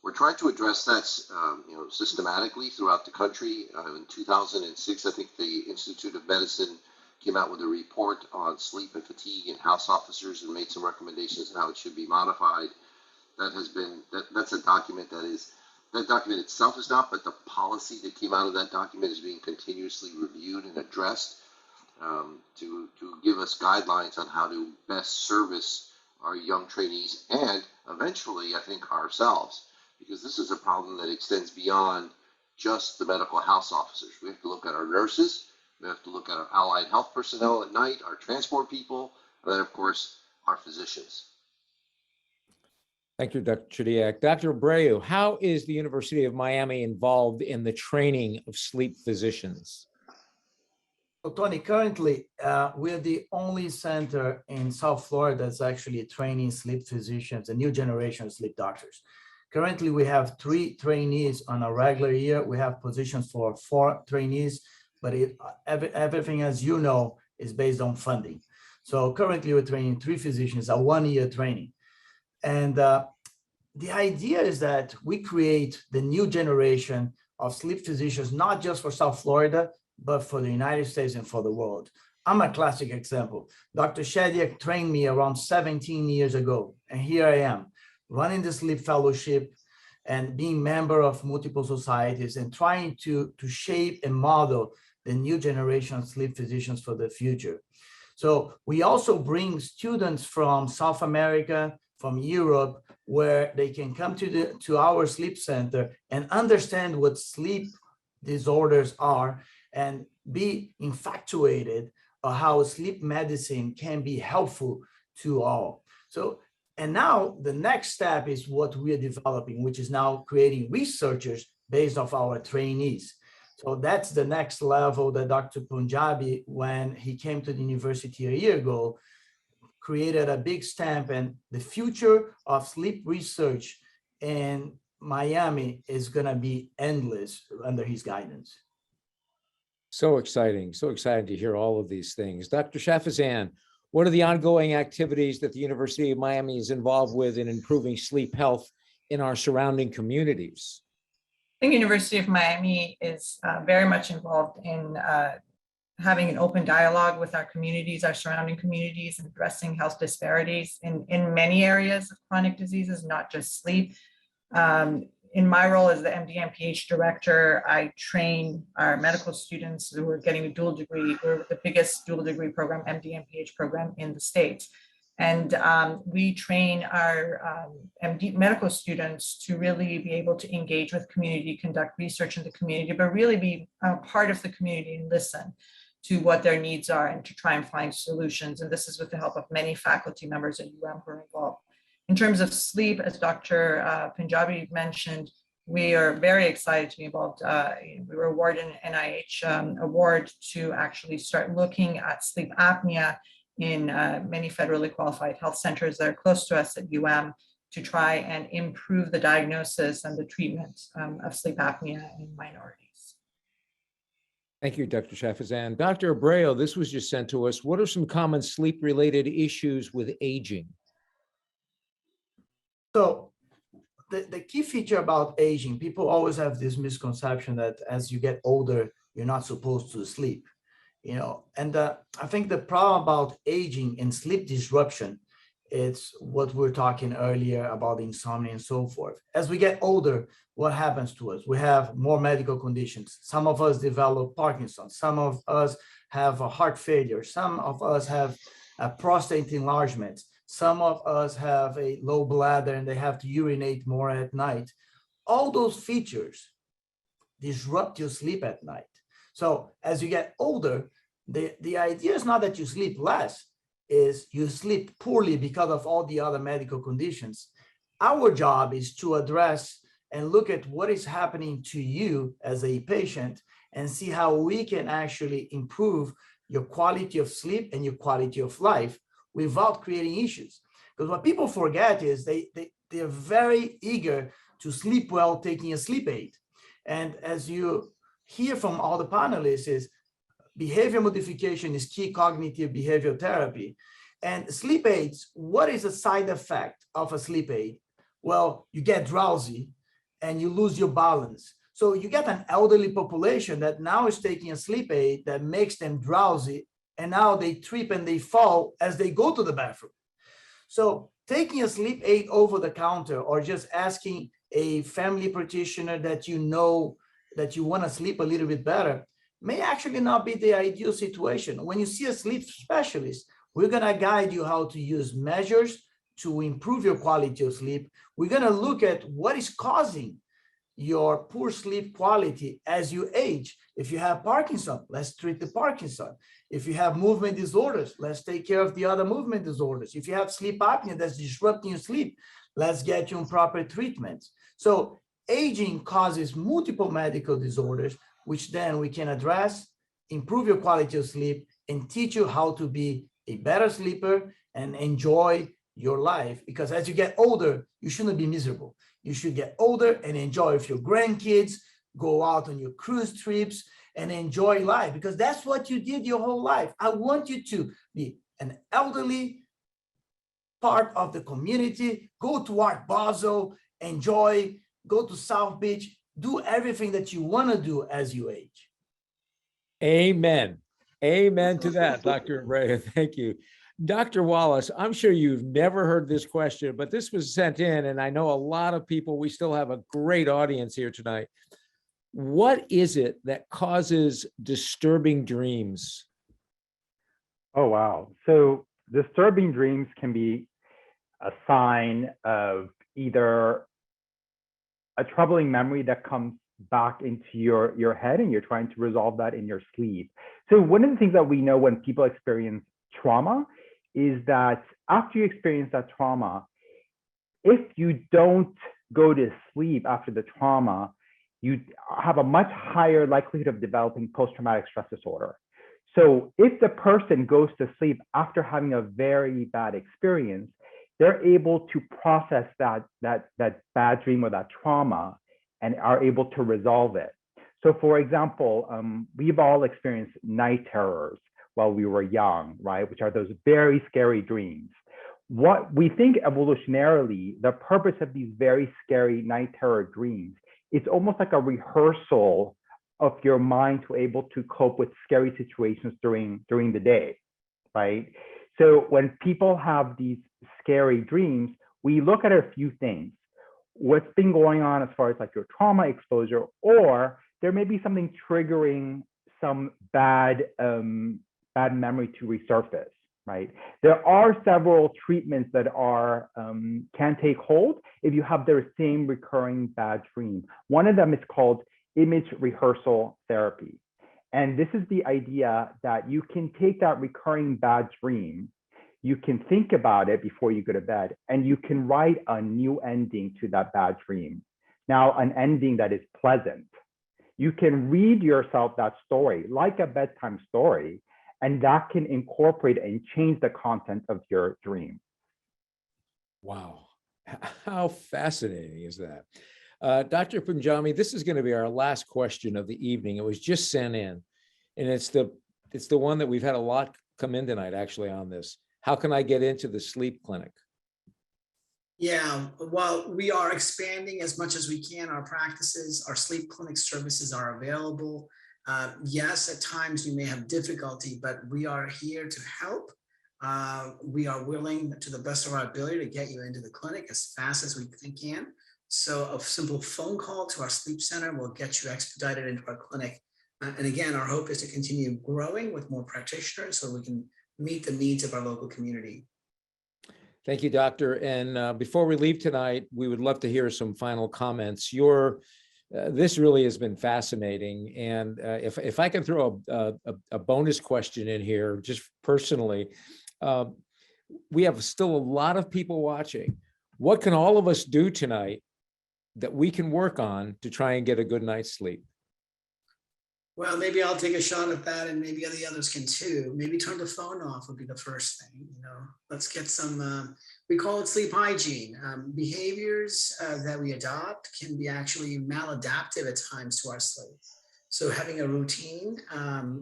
We're trying to address that systematically throughout the country. In 2006, I think the Institute of Medicine came out with a report on sleep and fatigue in house officers and made some recommendations on how it should be modified. That's a document that document itself is not, but the policy that came out of that document is being continuously reviewed and addressed to give us guidelines on how to best service our young trainees and eventually, I think, ourselves, because this is a problem that extends beyond just the medical house officers. We have to look at our nurses, we have to look at our allied health personnel at night, our transport people, and then, of course, our physicians. Thank you, Dr. Chidiak. Dr. Abreu, how is the University of Miami involved in the training of sleep physicians? So Tony, currently, we're the only center in South Florida that's actually training sleep physicians, a new generation of sleep doctors. Currently, we have 3 trainees on a regular year. We have positions for 4 trainees, but everything, as you know, is based on funding. So currently, we're training 3 physicians, a 1-year training. And the idea is that we create the new generation of sleep physicians, not just for South Florida, but for the United States and for the world. I'm a classic example. Dr. Chidiak trained me around 17 years ago, and here I am, running the sleep fellowship and being member of multiple societies and trying to shape and model the new generation of sleep physicians for the future. So we also bring students from South America, from Europe, where they can come to our sleep center and understand what sleep disorders are and be infatuated on how sleep medicine can be helpful to all. So, and now the next step is what we are developing, which is now creating researchers based off our trainees. So that's the next level that Dr. Punjabi, when he came to the university a year ago, created a big stamp, and the future of sleep research in Miami is going to be endless under his guidance. So exciting to hear all of these things. Dr. Shafazan, what are the ongoing activities that the University of Miami is involved with in improving sleep health in our surrounding communities? I think University of Miami is very much involved in having an open dialogue with our communities, our surrounding communities, and addressing health disparities in many areas of chronic diseases, not just sleep. In my role as the MD MPH director, I train our medical students who are getting a dual degree. We're the biggest dual degree program, MD MPH program in the States. And we train our MD medical students to really be able to engage with community, conduct research in the community, but really be part of the community and listen to what their needs are and to try and find solutions. And this is with the help of many faculty members at UM who are involved. In terms of sleep, as Dr. Punjabi mentioned, we are very excited to be involved. We were awarded an NIH award to actually start looking at sleep apnea in many federally qualified health centers that are close to us at UM to try and improve the diagnosis and the treatment of sleep apnea in minorities. Thank you, Dr. Shafazan. Dr. Abreu, this was just sent to us. What are some common sleep-related issues with aging? So the key feature about aging, people always have this misconception that as you get older, you're not supposed to sleep, and I think the problem about aging and sleep disruption, it's what we're talking earlier about insomnia and so forth. As we get older, what happens to us? We have more medical conditions. Some of us develop Parkinson's. Some of us have a heart failure. Some of us have a prostate enlargement. Some of us have a low bladder and they have to urinate more at night. All those features disrupt your sleep at night. So as you get older, the idea is not that you sleep less, is you sleep poorly because of all the other medical conditions. Our job is to address and look at what is happening to you as a patient and see how we can actually improve your quality of sleep and your quality of life without creating issues. Because what people forget is they're very eager to sleep well taking a sleep aid. And as you hear from all the panelists, is behavior modification is key cognitive behavioral therapy. And sleep aids, what is a side effect of a sleep aid? Well, you get drowsy and you lose your balance. So you get an elderly population that now is taking a sleep aid that makes them drowsy, and now they trip and they fall as they go to the bathroom. So taking a sleep aid over the counter or just asking a family practitioner that you know that you want to sleep a little bit better may actually not be the ideal situation. When you see a sleep specialist, we're going to guide you how to use measures to improve your quality of sleep. We're going to look at what is causing your poor sleep quality as you age. If you have Parkinson, let's treat the Parkinson. If you have movement disorders, let's take care of the other movement disorders. If you have sleep apnea that's disrupting your sleep, let's get you on proper treatments. So aging causes multiple medical disorders, which then we can address, improve your quality of sleep, and teach you how to be a better sleeper and enjoy your life. Because as you get older, you shouldn't be miserable. You should get older and enjoy with your grandkids, go out on your cruise trips and enjoy life, because that's what you did your whole life. I want you to be an elderly part of the community, go to Art Basel, enjoy, go to South Beach, do everything that you want to do as you age. Amen. Amen to that, Dr. Abreu. Thank you. Dr. Wallace, I'm sure you've never heard this question, but this was sent in, and I know a lot of people, we still have a great audience here tonight. What is it that causes disturbing dreams? Oh, wow. So disturbing dreams can be a sign of either a troubling memory that comes back into your head and you're trying to resolve that in your sleep. So one of the things that we know when people experience trauma is that after you experience that trauma, if you don't go to sleep after the trauma, you have a much higher likelihood of developing post-traumatic stress disorder. So if the person goes to sleep after having a very bad experience, they're able to process that bad dream or that trauma and are able to resolve it. So for example, we've all experienced night terrors while we were young, right? Which are those very scary dreams. What we think evolutionarily, the purpose of these very scary night terror dreams, it's almost like a rehearsal of your mind to able to cope with scary situations during the day, right? So when people have these scary dreams, we look at a few things. What's been going on as far as like your trauma exposure, or there may be something triggering some bad memory to resurface, right? There are several treatments that are can take hold if you have the same recurring bad dream. One of them is called image rehearsal therapy. And this is the idea that you can take that recurring bad dream, you can think about it before you go to bed, and you can write a new ending to that bad dream. Now, an ending that is pleasant. You can read yourself that story like a bedtime story, and that can incorporate and change the content of your dream. Wow. How fascinating is that? Dr. Punjami, this is going to be our last question of the evening. It was just sent in, and it's the one that we've had a lot come in tonight actually on this. How can I get into the sleep clinic? Yeah, while we are expanding as much as we can our practices, our sleep clinic services are available. Yes, at times you may have difficulty, but we are here to help. We are willing to the best of our ability to get you into the clinic as fast as we can. So a simple phone call to our sleep center will get you expedited into our clinic. And again, our hope is to continue growing with more practitioners so we can meet the needs of our local community. Thank you, doctor. And before we leave tonight, we would love to hear some final comments. This really has been fascinating. And if I can throw a bonus question in here, just personally, we have still a lot of people watching. What can all of us do tonight that we can work on to try and get a good night's sleep? Well, maybe I'll take a shot at that, and maybe the others can too. Maybe turn the phone off would be the first thing. Let's get some, we call it sleep hygiene. Behaviors that we adopt can be actually maladaptive at times to our sleep. So having a routine,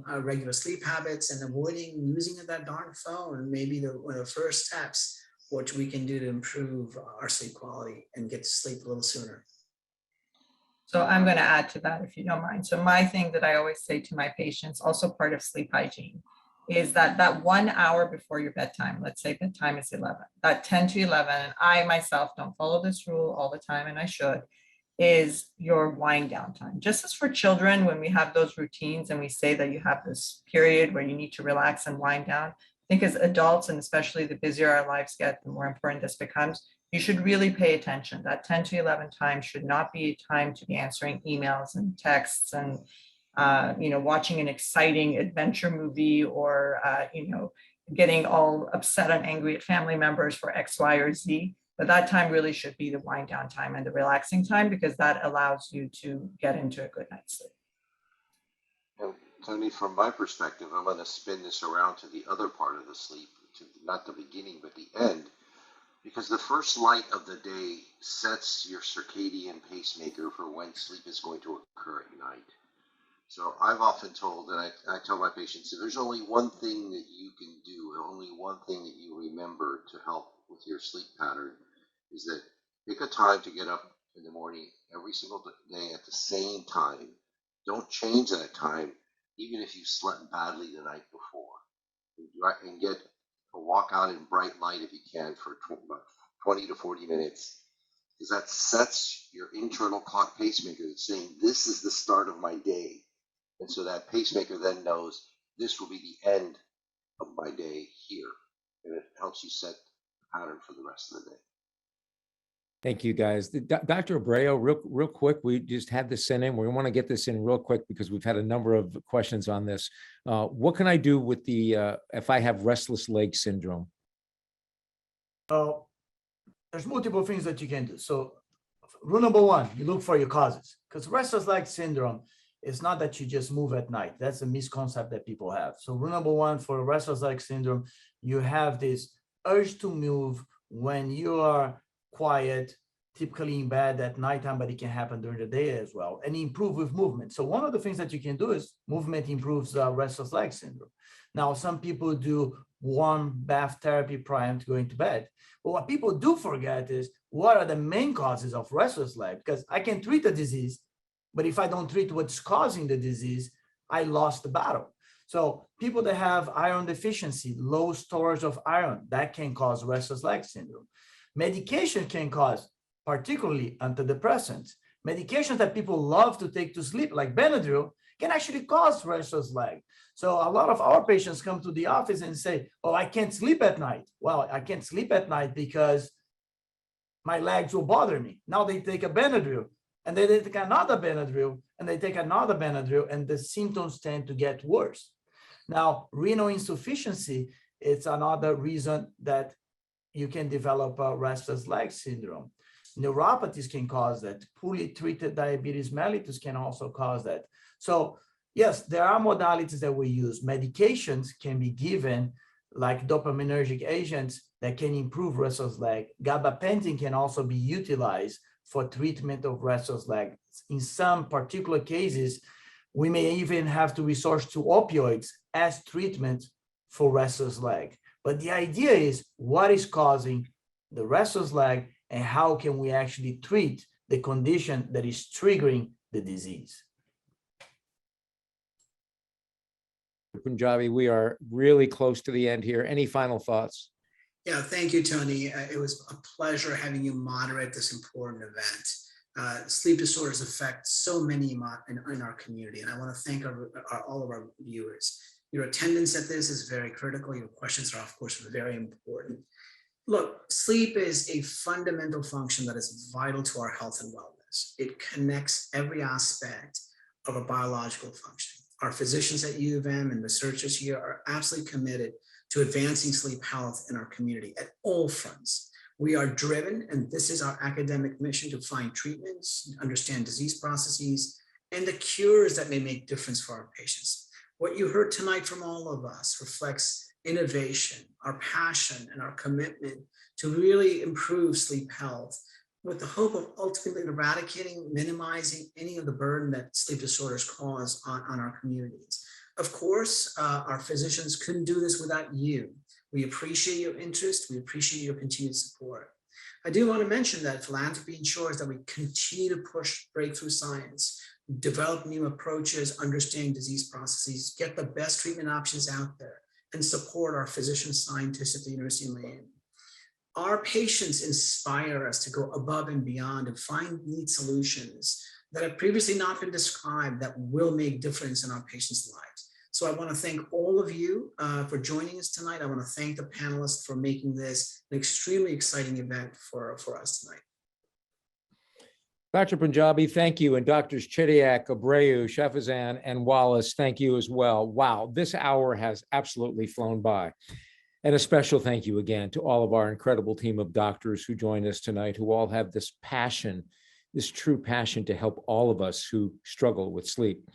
regular sleep habits, and avoiding using that darn phone, maybe one of the first steps which we can do to improve our sleep quality and get to sleep a little sooner. So I'm going to add to that if you don't mind. So my thing that I always say to my patients, also part of sleep hygiene, is that 1 hour before your bedtime, let's say bedtime is 11, that 10 to 11, and I myself don't follow this rule all the time, and I should, is your wind down time. Just as for children, when we have those routines and we say that you have this period where you need to relax and wind down, I think as adults, and especially the busier our lives get, the more important this becomes, you should really pay attention. That 10 to 11 time should not be a time to be answering emails and texts and watching an exciting adventure movie or getting all upset and angry at family members for X, Y, or Z. But that time really should be the wind down time and the relaxing time, because that allows you to get into a good night's sleep. And Tony, from my perspective, I'm going to spin this around to the other part of the sleep, to not the beginning, but the end. Because the first light of the day sets your circadian pacemaker for when sleep is going to occur at night. So I've often told, and I tell my patients, if there's only one thing that you can do, only one thing that you remember to help with your sleep pattern, is that pick a time to get up in the morning every single day at the same time. Don't change that time, even if you slept badly the night before. And get a walk out in bright light if you can for 20 to 40 minutes, because that sets your internal clock pacemaker that's saying this is the start of my day. And so that pacemaker then knows this will be the end of my day here. And it helps you set the pattern for the rest of the day. Thank you, guys. Dr. Abreu, real quick, we just had this sent in. We want to get this in real quick because we've had a number of questions on this. What can I do with if I have restless leg syndrome? There's multiple things that you can do. So rule number one, you look for your causes, because restless leg syndrome is not that you just move at night. That's a misconception that people have. So rule number one for restless leg syndrome, you have this urge to move when you are quiet, typically in bed at nighttime, but it can happen during the day as well, and improve with movement. So one of the things that you can do is movement improves restless leg syndrome. Now, some people do warm bath therapy prior to going to bed. But what people do forget is what are the main causes of restless leg? Because I can treat the disease, but if I don't treat what's causing the disease, I lost the battle. So people that have iron deficiency, low storage of iron, that can cause restless leg syndrome. Medication can cause, particularly antidepressants. Medications that people love to take to sleep, like Benadryl, can actually cause restless leg. So a lot of our patients come to the office and say, oh, I can't sleep at night. Well, I can't sleep at night because my legs will bother me. Now they take a Benadryl, and then they take another Benadryl, and they take another Benadryl, and the symptoms tend to get worse. Now, renal insufficiency, it's another reason that you can develop a restless leg syndrome. Neuropathies can cause that. Poorly treated diabetes mellitus can also cause that. So Yes, there are modalities that we use. Medications can be given like dopaminergic agents that can improve restless leg. Gabapentin can also be utilized for treatment of restless leg. In some particular cases, we may even have to resort to opioids as treatment for restless leg. But the idea is what is causing the restless leg and how can we actually treat the condition that is triggering the disease. Punjabi, we are really close to the end here. Any final thoughts? Yeah, thank you, Tony. It was a pleasure having you moderate this important event. Sleep disorders affect so many in our community, and I want to thank all of our viewers. Your attendance at this is very critical. Your questions are, of course, very important. Look, sleep is a fundamental function that is vital to our health and wellness. It connects every aspect of a biological function. Our physicians at U of M and researchers here are absolutely committed to advancing sleep health in our community at all fronts. We are driven, and this is our academic mission, to find treatments, understand disease processes, and the cures that may make difference for our patients. What you heard tonight from all of us reflects innovation, our passion, and our commitment to really improve sleep health with the hope of ultimately eradicating, minimizing any of the burden that sleep disorders cause on our communities. Of course, our physicians couldn't do this without you. We appreciate your interest. We appreciate your continued support. I do want to mention that philanthropy ensures that we continue to push breakthrough science, develop new approaches, understand disease processes, get the best treatment options out there, and support our physician scientists at the University of Miami. Our patients inspire us to go above and beyond and find neat solutions that have previously not been described that will make difference in our patients' lives. So I want to thank all of you for joining us tonight. I want to thank the panelists for making this an extremely exciting event for us tonight. Dr. Punjabi, thank you. And Doctors Chidiak, Abreu, Shafazan, and Wallace, thank you as well. Wow, this hour has absolutely flown by. And a special thank you again to all of our incredible team of doctors who joined us tonight, who all have this passion, this true passion to help all of us who struggle with sleep.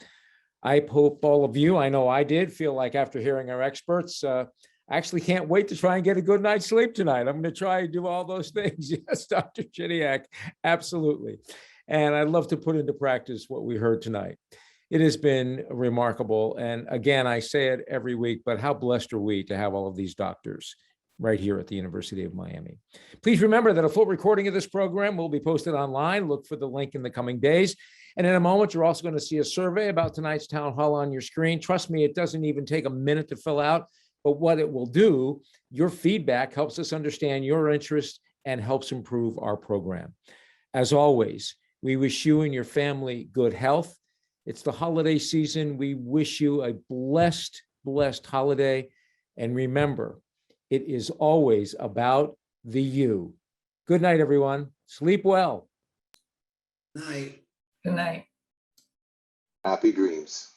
I hope all of you, I know I did, feel like after hearing our experts, I actually can't wait to try and get a good night's sleep tonight. I'm going to try and do all those things. Yes, Dr. Chidiak, absolutely. And I'd love to put into practice what we heard tonight. It has been remarkable. And again, I say it every week, but how blessed are we to have all of these doctors right here at the University of Miami. Please remember that a full recording of this program will be posted online. Look for the link in the coming days. And in a moment, you're also going to see a survey about tonight's town hall on your screen. Trust me, it doesn't even take a minute to fill out, but what it will do, your feedback helps us understand your interest and helps improve our program. As always, we wish you and your family good health. It's the holiday season. We wish you a blessed, blessed holiday. And remember, it is always about the you. Good night, everyone. Sleep well. Night. Good night. Happy dreams.